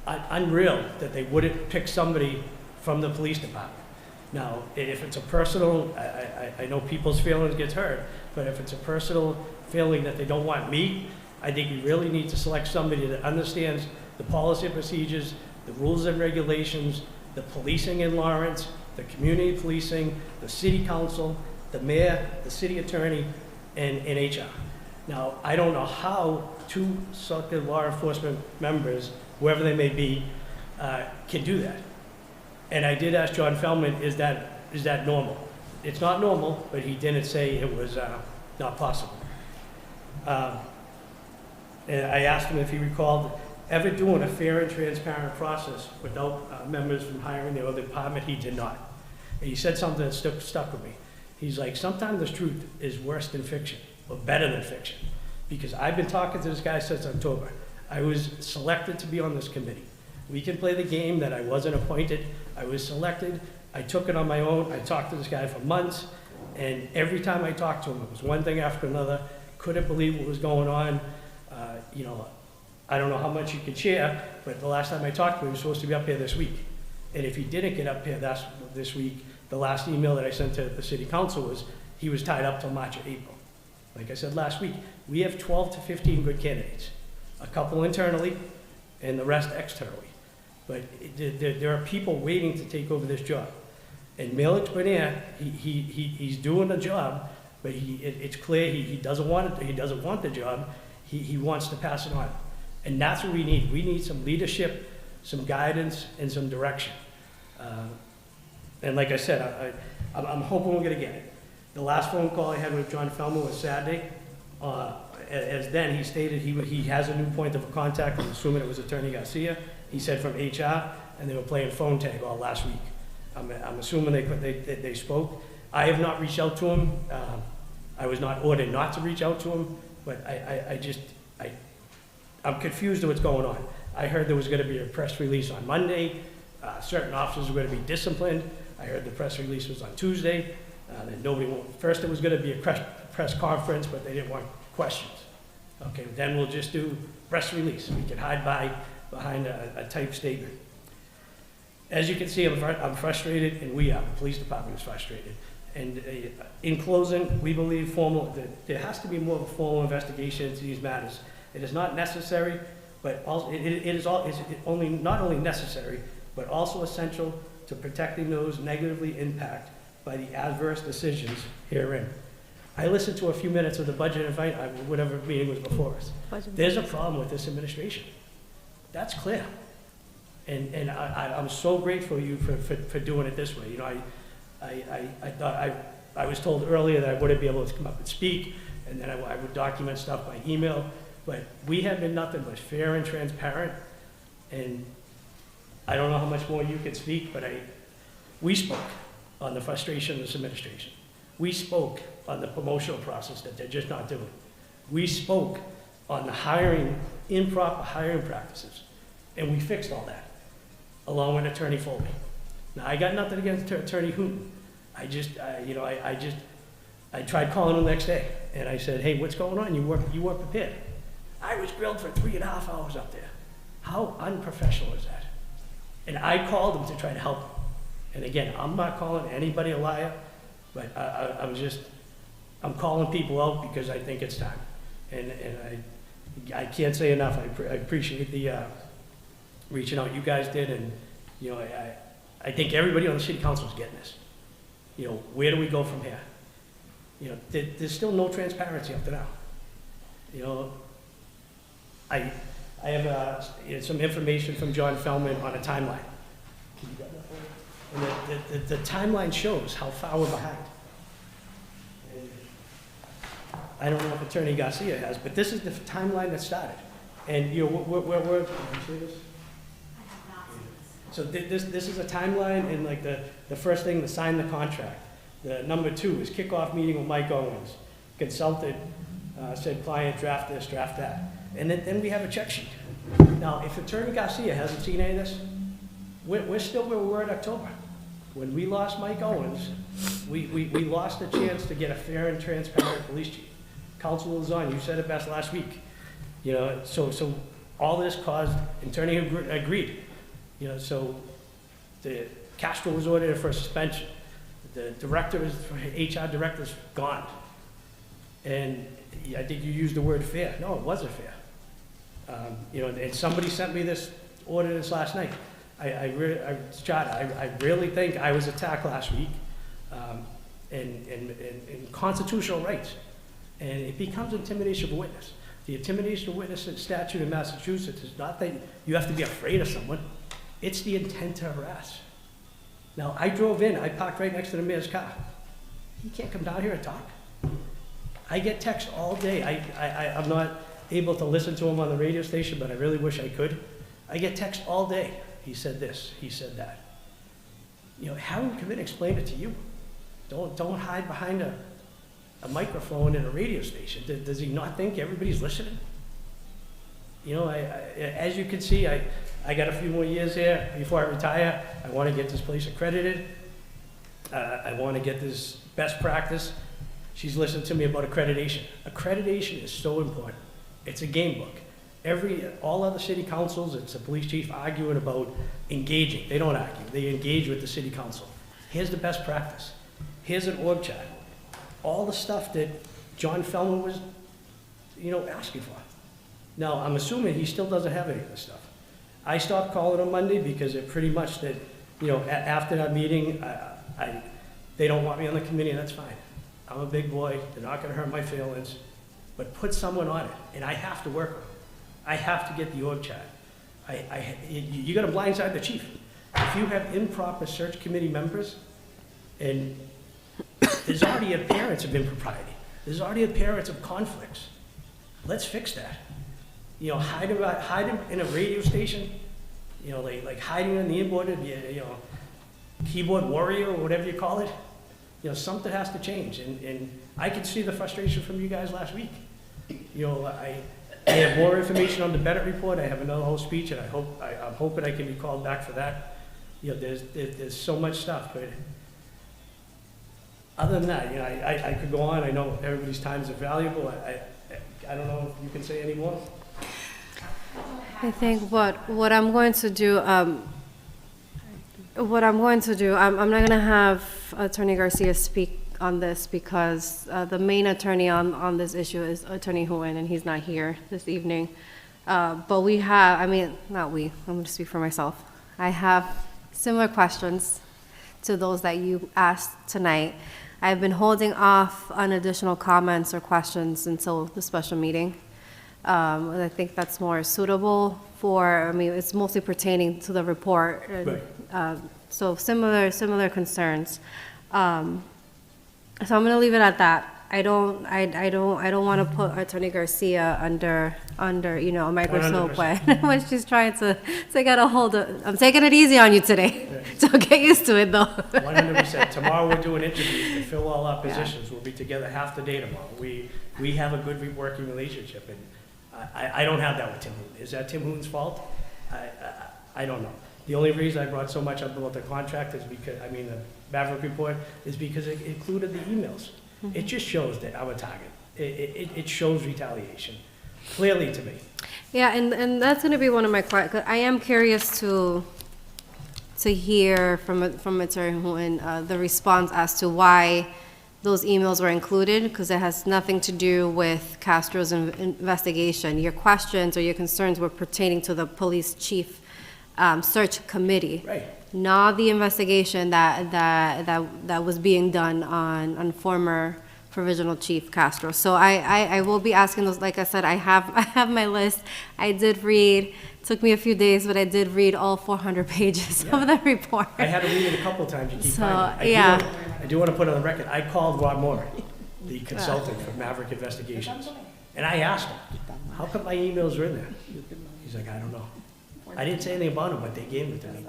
unreal that they wouldn't pick somebody from the police department. Now, if it's a personal, I know people's feelings get hurt, but if it's a personal feeling that they don't want me, I think we really need to select somebody that understands the policy and procedures, the rules and regulations, the policing in Lawrence, the community policing, the city council, the mayor, the city attorney, and HR. Now, I don't know how two selected law enforcement members, whoever they may be, can do that. And I did ask John Feldman, is that normal? It's not normal, but he didn't say it was not possible. And I asked him if he recalled ever doing a fair and transparent process without members from hiring their other department. He did not. And he said something that stuck with me. He's like, sometimes the truth is worse than fiction, or better than fiction. Because I've been talking to this guy since October. I was selected to be on this committee. We can play the game that I wasn't appointed. I was selected. I took it on my own. I talked to this guy for months. And every time I talked to him, it was one thing after another. Couldn't believe what was going on. You know, I don't know how much you could share, but the last time I talked to him, he was supposed to be up here this week. And if he didn't get up here this week, the last email that I sent to the city council was he was tied up till March or April. Like I said last week, we have 12 to 15 good candidates, a couple internally and the rest externally. But there are people waiting to take over this job. And Malik Bernier, he's doing the job, but it's clear he doesn't want it. He doesn't want the job. He wants to pass it on. And that's what we need. We need some leadership, some guidance, and some direction. And like I said, I'm hoping we're gonna get it. The last phone call I had with John Feldman was Saturday. As then, he stated he has a new point of contact. I'm assuming it was Attorney Garcia. He said from HR, and they were playing phone tag all last week. I'm assuming they spoke. I have not reached out to him. I was not ordered not to reach out to him, but I'm confused at what's going on. I heard there was gonna be a press release on Monday. Certain officers were gonna be disciplined. I heard the press release was on Tuesday. First it was gonna be a press conference, but they didn't want questions. Okay, then we'll just do press release. We can hide behind a typed statement. As you can see, I'm frustrated, and the police department is frustrated. And in closing, we believe that there has to be more of a formal investigation into these matters. It is not necessary, but also it is not only necessary, but also essential to protecting those negatively impacted by the adverse decisions herein. I listened to a few minutes of the budget and whatever meeting was before us. There's a problem with this administration. That's clear. And I'm so grateful to you for doing it this way. You know, I thought I was told earlier that I wouldn't be able to come up and speak, and then I would document stuff by email. But we have been nothing but fair and transparent. And I don't know how much more you can speak, but we spoke on the frustration of this administration. We spoke on the promotional process that they're just not doing. We spoke on the improper hiring practices, and we fixed all that, along with Attorney Foley. Now, I got nothing against Attorney Hooten. I tried calling him the next day, and I said, hey, what's going on? You weren't prepared. I was grilled for 3.5 hours up there. How unprofessional is that? And I called him to try to help him. And again, I'm not calling anybody a liar, but I'm calling people out because I think it's time. And I can't say enough. I appreciate the reaching out you guys did, and you know, I think everybody on the city council is getting this. You know, where do we go from here? You know, there's still no transparency up to now. You know, I have some information from John Feldman on a timeline. Can you get that for me? And the timeline shows how far we're behind. And I don't know if Attorney Garcia has, but this is the timeline that started. And you know, we're can you see this? So this is a timeline, and like the first thing to sign the contract. The number 2 is kickoff meeting with Mike Owens. Consulted, said client draft this, draft that. And then we have a check sheet. Now, if Attorney Garcia hasn't seen any of this, we're still where we were in October. When we lost Mike Owens, we lost a chance to get a fair and transparent police chief. Councilor Lozon, you said it best last week. You know, so all this caused, Attorney agreed. You know, so the Castro was ordered for suspension. The HR director's gone. And I think you used the word fair. No, it wasn't fair. You know, and somebody sent me this ordinance last night. I really think I was attacked last week in constitutional rights. And it becomes intimidation of witness. The intimidation of witness statute in Massachusetts is not that you have to be afraid of someone. It's the intent to harass. Now, I drove in, I parked right next to the mayor's car. He can't come down here and talk. I get texts all day. I'm not able to listen to him on the radio station, but I really wish I could. I get texts all day. He said this, he said that. You know, have him come in and explain it to you. Don't hide behind a microphone in a radio station. Does he not think everybody's listening? You know, as you can see, I got a few more years here before I retire. I want to get this place accredited. I want to get this best practice. She's listened to me about accreditation. Accreditation is so important. It's a game book. All other city councils, it's a police chief arguing about engaging. They don't argue. They engage with the city council. Here's the best practice. Here's an org chart. All the stuff that John Feldman was, you know, asking for. Now, I'm assuming he still doesn't have any of this stuff. I stopped calling him Monday because it pretty much that, you know, after that meeting, they don't want me on the committee, and that's fine. I'm a big boy. They're not going to hurt my feelings. But put someone on it, and I have to work with them. I have to get the org chart. You got to blindside the chief. If you have improper search committee members, and there's already appearance of impropriety, there's already appearance of conflicts. Let's fix that. You know, hide him in a radio station. You know, like hiding on the inboard, you know, keyboard warrior or whatever you call it. You know, something has to change, and I could see the frustration from you guys last week. You know, I have more information on the Bennett report. I have another whole speech, and I'm hoping I can be called back for that. You know, there's so much stuff, but other than that, you know, I could go on. I know everybody's time is valuable. I don't know if you can say any more. I think what I'm going to do, I'm not going to have Attorney Garcia speak on this because the main attorney on this issue is Attorney Huen, and he's not here this evening. But we have, I mean, not we, I'm going to speak for myself. I have similar questions to those that you asked tonight. I've been holding off on additional comments or questions until the special meeting. I think that's more suitable for, I mean, it's mostly pertaining to the report. Right. So similar concerns. So I'm going to leave it at that. I don't want to put Attorney Garcia under you know, a microscope when she's trying to get a hold of. I'm taking it easy on you today, so get used to it though. 100%. Tomorrow we're doing interviews to fill all our positions. We'll be together half the day tomorrow. We have a good working relationship, and I don't have that with Tim Hooten. Is that Tim Hooten's fault? I don't know. The only reason I brought so much up about the contract is because, I mean, the Maverick report is because it included the emails. Mm-hmm. It just shows that I'm a target. It shows retaliation, clearly to me. Yeah, and that's going to be one of my questions. I am curious to hear from Attorney Hooten the response as to why those emails were included, because it has nothing to do with Castro's investigation. Your questions or your concerns were pertaining to the police chief search committee, right? Not the investigation that was being done on former Provisional Chief Castro. So I will be asking those. Like I said, I have my list. I did read. Took me a few days, but I did read all 400 pages of the report. I had to read it a couple of times. You keep So, finding it. yeah. I do want to put on the record, I called Rob Moore, the consultant for Maverick Investigations, and I asked him, how come my emails are in there? He's like, I don't know. I didn't say anything about them, but they gave it to me.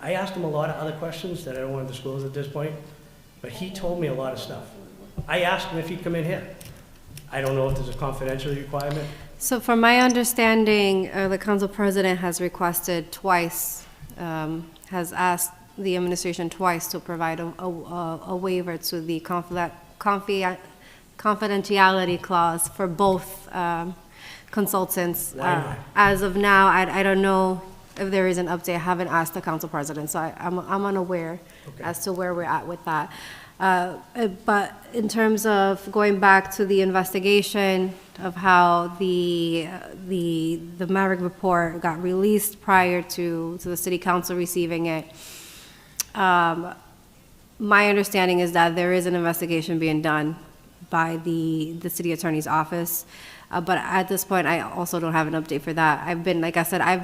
I asked him a lot of other questions that I don't want to disclose at this point, but he told me a lot of stuff. I asked him if he'd come in here. I don't know if there's a confidentiality requirement. So from my understanding, the council president has requested twice, has asked the administration twice to provide a waiver to the confidentiality clause for both consultants. Why not? As of now, I don't know if there is an update. I haven't asked the council president, so I'm unaware as to where we're at with that. But in terms of going back to the investigation of how the Maverick report got released prior to the city council receiving it, my understanding is that there is an investigation being done by the city attorney's office. But at this point, I also don't have an update for that. Like I said, I've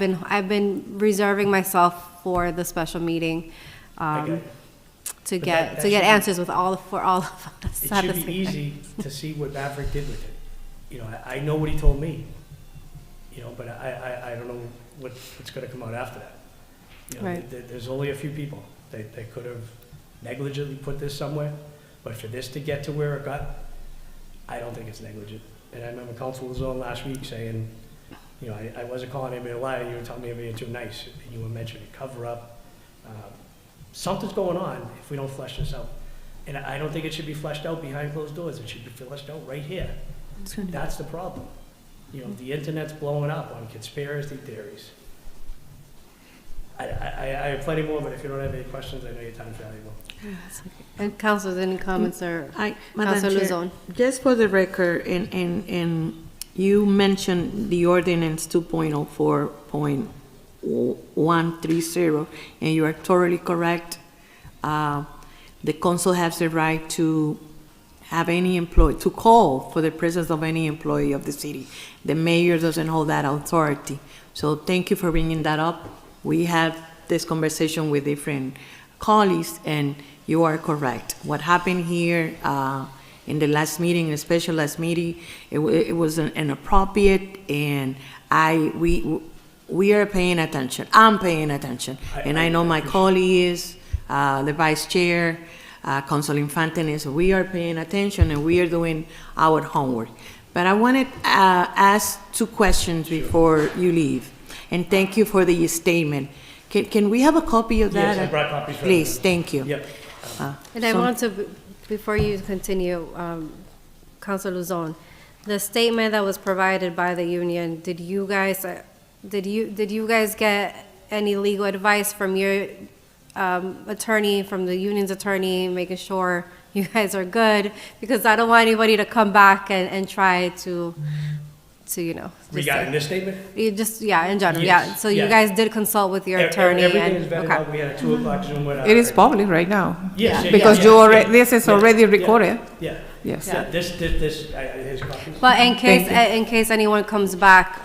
been reserving myself for the special meeting, to But get that should be- answers for all of us. It at the should be same time. easy to see what Maverick did with it. You know, I know what he told me, you know, but I don't know what's gonna come out after that. You know, Right. there's only a few people that could have negligently put this somewhere, but for this to get to where it got, I don't think it's negligent. And I remember Council was on last week saying, you know, I wasn't calling anybody a liar, you were telling me I'm being too nice, and you were mentioning cover up. Something's going on if we don't flesh this out. And I don't think it should be fleshed out behind closed doors, it should be fleshed out right here. That's the problem. You know, the internet's blowing up on conspiracy theories. I have plenty more, but if you don't have any questions, I know your time's valuable. And councilors, any comments or? Madam Councilor Chair, Luzon? just for the record, and you mentioned the ordinance 2.04.130, and you are totally correct. The council has the right to have any employee, to call for the presence of any employee of the city. The mayor doesn't hold that authority. So thank you for bringing that up. We had this conversation with different colleagues, and you are correct. What happened here in the last meeting, the special last meeting, it was inappropriate, and we are paying attention. I'm paying attention, and I know my colleague is, the vice chair, Council Infante is. We are paying attention, and we are doing our homework. But I wanted to ask two questions before you leave, and thank you for the statement. Can we have a copy of that? Yes, I brought copies for Please, you. thank you. Yep. And I want to, before you continue, Councilor Luzon, the statement that was provided by the union, did you guys get any legal advice from your attorney, from the union's attorney, making sure you guys are good? Because I don't want anybody to come back and try to you know. just Regarding say- this statement? You just, yeah, in general, Yes, yeah. So you yeah. guys did consult with your attorney and, Everything is vetted okay. out. We had a 2:00 Zoom with our. It is public right now. Yes, yeah, Because yeah, you yeah, already, yeah, this is yeah, already yeah, recorded. Yeah. Yes. Yeah, his copies. But in case, Thank in case anyone comes back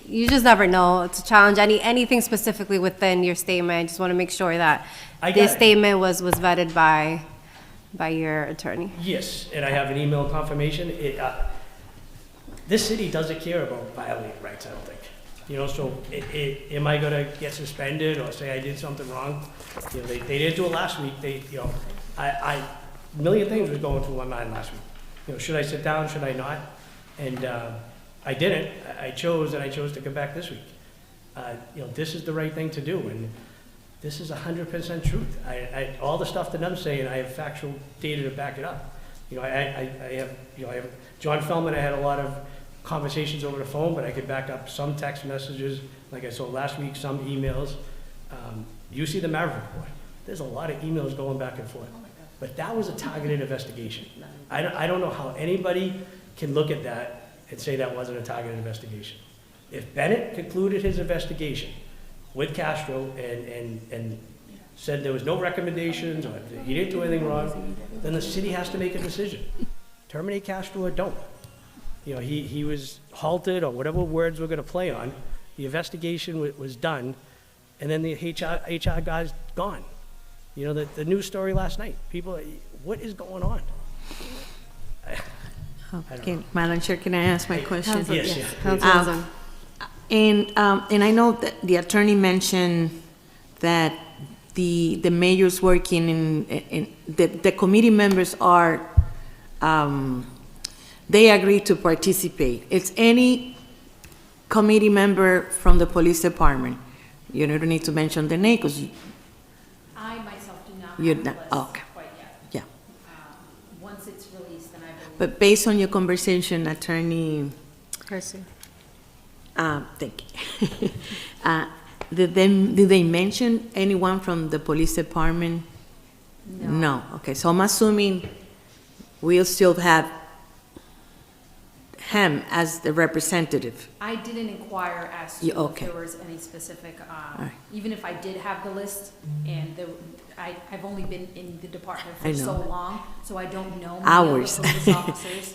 you just never know, to challenge anything specifically within your statement. I just want to make sure that I got this it. statement was vetted by your attorney. Yes, and I have an email confirmation. This city doesn't care about violating rights, I don't think. You know, so am I gonna get suspended or say I did something wrong? You know, they didn't do it last week. You know, a million things was going through my mind last week. You know, should I sit down, should I not? And I didn't. I chose to come back this week. You know, this is the right thing to do, and this is 100% truth. All the stuff that I'm saying, I have factual data to back it up. You know, I have John Feldman, I had a lot of conversations over the phone, but I could back up some text messages, like I saw last week, some emails. You see the Maverick report. There's a lot of emails going back and forth. But that was a targeted investigation. I don't know how anybody can look at that and say that wasn't a targeted investigation. If Bennett concluded his investigation with Castro and said there was no recommendations or he didn't do anything wrong, then the city has to make a decision. Terminate Castro or don't. You know, he was halted, or whatever words we're gonna play on. The investigation was done, and then the HR guy's gone. You know, the news story last night, people, what is going on? Okay, Madam Chair, can I ask my question? Yes, yeah. Councilor Luzon. And I know that the attorney mentioned that the mayor's working in the committee members are they agree to participate. It's any committee member from the police department. You don't need to mention the name, because I myself do not you're have the not, list okay, quite yet. yeah. Once it's released, then I will. But based on your conversation, Attorney, Garcia. thank you. Did they mention anyone from the police department? No. Okay, so I'm assuming we'll still have him as the representative. I didn't inquire as to Yeah, if okay. there was any specific, right. even if I did have the list, and I've only been in the department I for so know. long, so I don't know many Hours. of the police officers,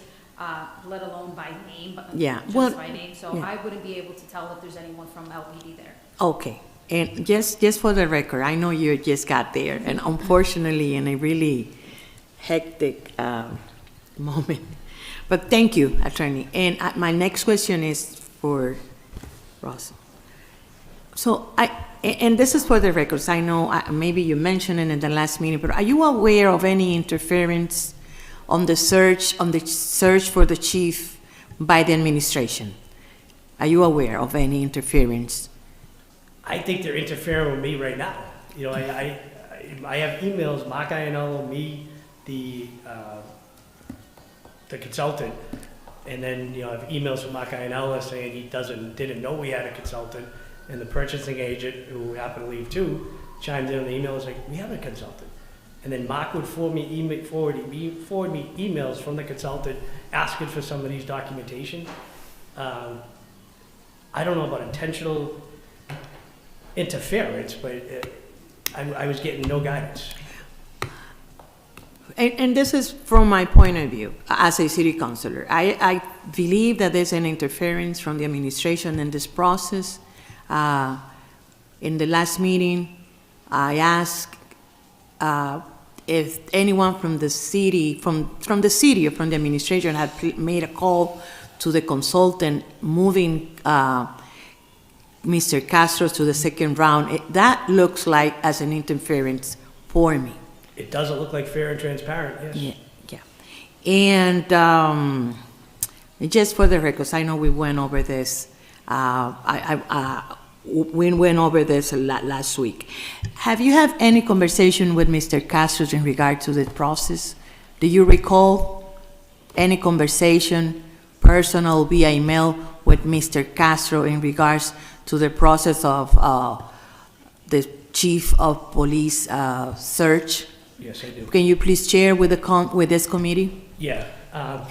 let alone by name, but Yeah, well, just by name, so yeah. I wouldn't be able to tell if there's anyone from LPD there. Okay, and just for the record, I know you just got there, and unfortunately, in a really hectic moment. But thank you, Attorney. And my next question is for Russell. So and this is for the records. I know maybe you mentioned it in the last meeting, but are you aware of any interference on the search for the chief by the administration? Are you aware of any interference? I think they're interfering with me right now. You know, I have emails, Mark Ianello, me, the consultant, and then, you know, I have emails from Mark Ianello saying he didn't know we had a consultant, and the purchasing agent, who happened to leave too, chimed in on the email, was like, we have a consultant. And then Mark would forward me emails from the consultant asking for some of these documentation. I don't know about intentional interference, but I was getting no guidance. And this is from my point of view as a city councilor. I believe that there's an interference from the administration in this process. In the last meeting, I asked if anyone from the city, from the city or from the administration had made a call to the consultant moving Mr. Castro to the second round. That looks like as an interference for me. It doesn't look like fair and transparent, yes. Yeah. And just for the records, I know we went over this. We went over this last week. Have you had any conversation with Mr. Castro in regard to the process? Do you recall any conversation, personal via email, with Mr. Castro in regards to the process of the chief of police search? Yes, I do. Can you please share with this committee? Yeah,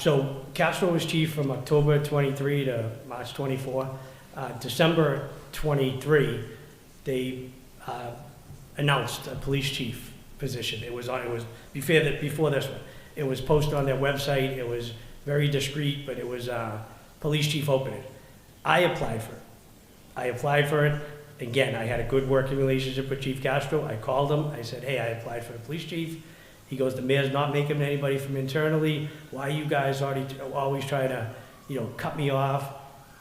so Castro was chief from October 23 to March 24. December 23, they announced a police chief position. It was before this one. It was posted on their website. It was very discreet, but it was police chief opening. I applied for it. Again, I had a good working relationship with Chief Castro. I called him. I said, hey, I applied for the police chief. He goes, the mayor's not making anybody from internally. Why are you guys always trying to, cut me off?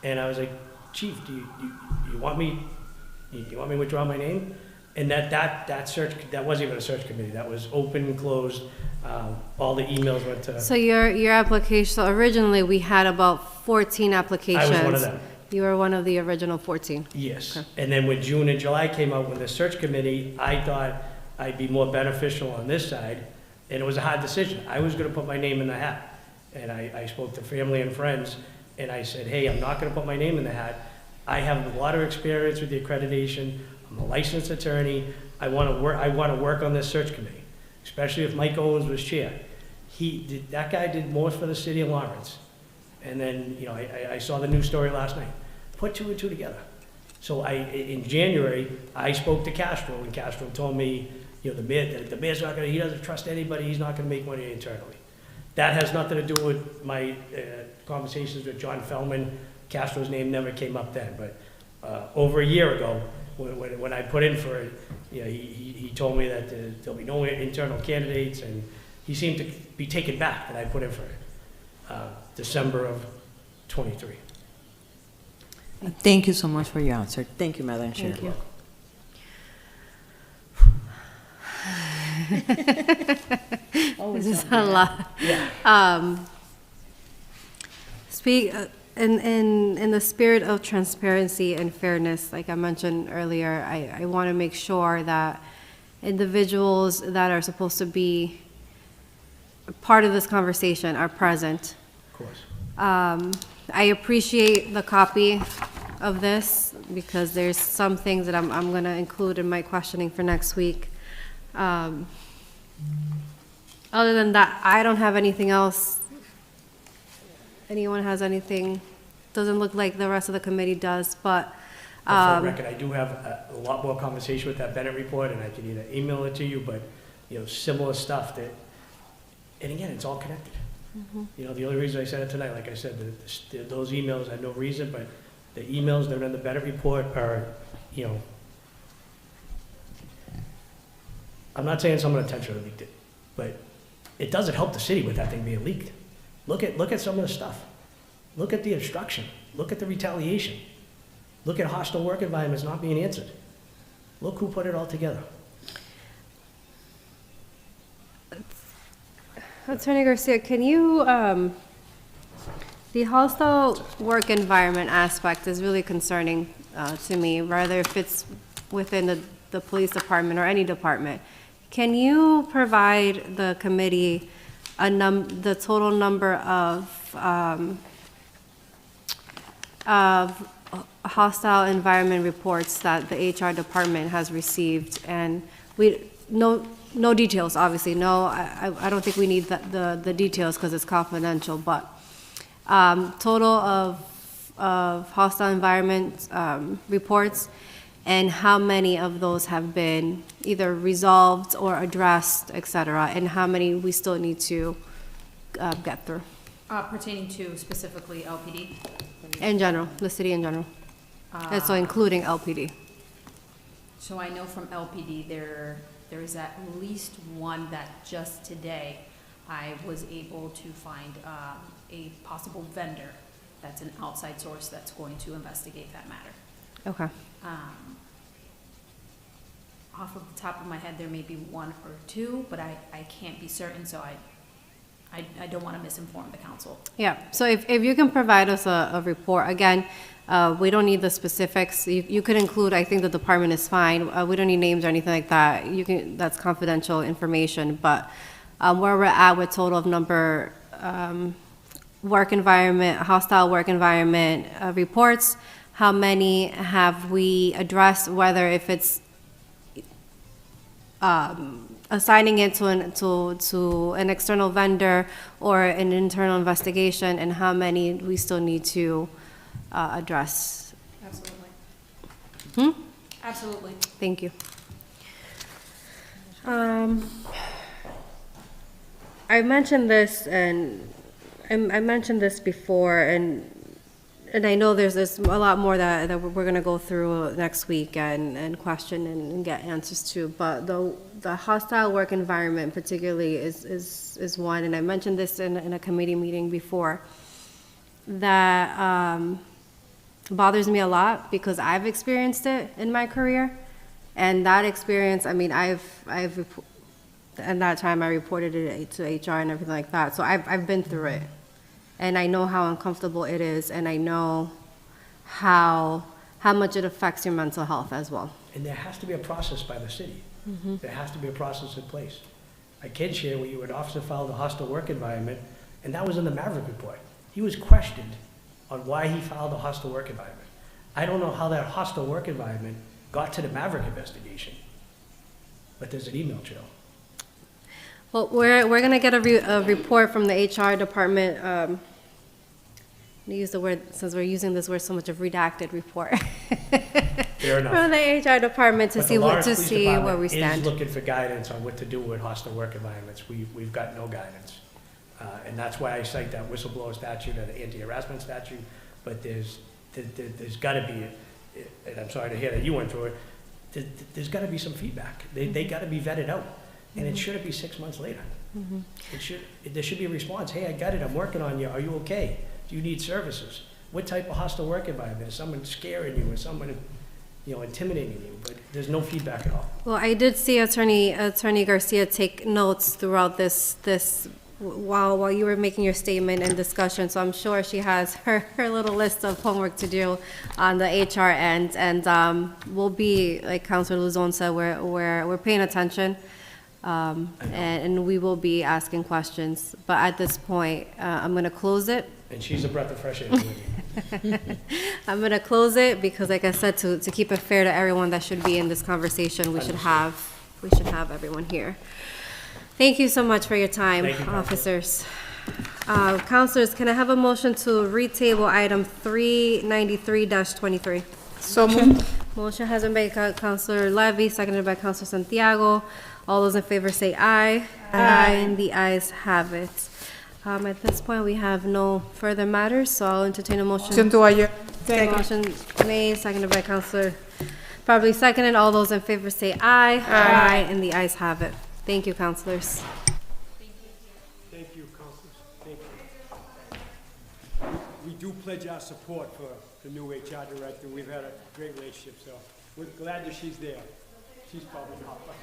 And I was like, Chief, do you want me? You want me to withdraw my name? And that search, that wasn't even a search committee. That was open and closed. All the emails went to. So your application, so originally we had about 14 applications. I was one of them. You were one of the original 14. Yes. Okay. And then when June and July came out with the search committee, I thought I'd be more beneficial on this side. And it was a hard decision. I was going to put my name in the hat. And I spoke to family and friends, and I said, hey, I'm not going to put my name in the hat. I have a lot of experience with the accreditation. I'm a licensed attorney. I want to work on this search committee, especially if Mike Owens was chair. That guy did more for the city of Lawrence. And then, I saw the news story last night. Put two and two together. So in January, I spoke to Castro, and Castro told me, the mayor's not he doesn't trust anybody, he's not gonna make money internally. That has nothing to do with my conversations with John Feldman. Castro's name never came up then, but over a year ago, when I put in for it, he told me that there'll be no internal candidates, and he seemed to be taken back that I put in for it. December of 23. Thank you so much for your answer. Thank you, Madam Chair. Thank you. This is a lot. Yeah. speak, in the spirit of transparency and fairness, like I mentioned earlier, I want to make sure that individuals that are supposed to be part of this conversation are present. Of course. I appreciate the copy of this because there's some things that I'm going to include in my questioning for next week. Other than that, I don't have anything else. Anyone has anything? Doesn't look like the rest of the committee does, but. For the record, I do have a lot more conversation with that Bennett report, and I can either email it to you, but, similar stuff that, and again, it's all connected. The only reason I said it tonight, like I said, those emails had no reason, but the emails that are in the Bennett report are, I'm not saying someone intentionally leaked it, but it doesn't help the city with that thing being leaked. Look at some of the stuff. Look at the obstruction. Look at the retaliation. Look at hostile work environments not being answered. Look who put it all together. Attorney Garcia, can you, the hostile work environment aspect is really concerning to me, rather if it's within the police department or any department. Can you provide the committee the total number of hostile environment reports that the HR department has received? And no details, obviously. No, I don't think we need the details because it's confidential, but total of hostile environment reports, and how many of those have been either resolved or addressed, et cetera, and how many we still need to get through. Pertaining to specifically LPD? In general, the city in general. And so including LPD. So I know from LPD, there is at least one that just today I was able to find a possible vendor that's an outside source that's going to investigate that matter. Okay. Off of the top of my head, there may be one or two, but I can't be certain, so I don't want to misinform the council. Yeah, so if you can provide us a report, again, we don't need the specifics. You could include, I think the department is fine. We don't need names or anything like that. That's confidential information, but where we're at with total of number, work environment, hostile work environment reports, how many have we addressed, whether if it's assigning it to an external vendor or an internal investigation, and how many we still need to address. Absolutely. Absolutely. Thank you. I mentioned this, and I mentioned this before, and I know there's a lot more that we're going to go through next week and question and get answers to, but the hostile work environment particularly is one, and I mentioned this in a committee meeting before, that bothers me a lot because I've experienced it in my career, and that experience, I mean, at that time I reported it to HR and everything like that, so I've been through it. And I know how uncomfortable it is, and I know how much it affects your mental health as well. And there has to be a process by the city. There has to be a process in place. I can share with you, an officer filed a hostile work environment, and that was in the Maverick report. He was questioned on why he filed a hostile work environment. I don't know how that hostile work environment got to the Maverick investigation, but there's an email trail. Well, we're going to get a report from the HR department. I'm gonna use the word, since we're using this word so much, of redacted report. Fair enough. From the HR department to But see the Lawrence Police where we Department stand. is looking for guidance on what to do with hostile work environments. We've got no guidance. And that's why I cite that whistleblower statute or the anti-harassment statute. But there's got to be, and I'm sorry to hear that you went through it, there's got to be some feedback. They got to be vetted out. And it shouldn't be 6 months later. There should be a response. Hey, I got it. I'm working on you. Are you okay? Do you need services? What type of hostile work environment? Is someone scaring you? Is someone, intimidating you? But there's no feedback at all. Well, I did see Attorney Garcia take notes throughout this while you were making your statement and discussion, so I'm sure she has her little list of homework to do on the HR end, and we'll be, like Councilor Luzon said, we're paying attention, and we will be asking questions. But at this point, I'm gonna close it. And she's a breath of fresh air. I'm gonna close it because, like I said, to keep it fair to everyone that should be in this conversation, we should have everyone here. Thank you so much for your time, Thank you, Councilor. officers. Councilors, can I have a motion to retable item 393-23? So moved. Motion has been made by Councilor Levy, seconded by Councilor Santiago. All those in favor say aye. Aye. And the ayes have it. At this point, we have no further matters, so I'll entertain a motion. Motion to adjourn. Motion made, seconded by Councilor, probably seconded. All those in favor say aye. Aye. And the ayes have it. Thank you, councilors. Thank you, councilors. Thank you. We do pledge our support for the new HR director. We've had a great relationship, so we're glad that she's there. She's probably not, but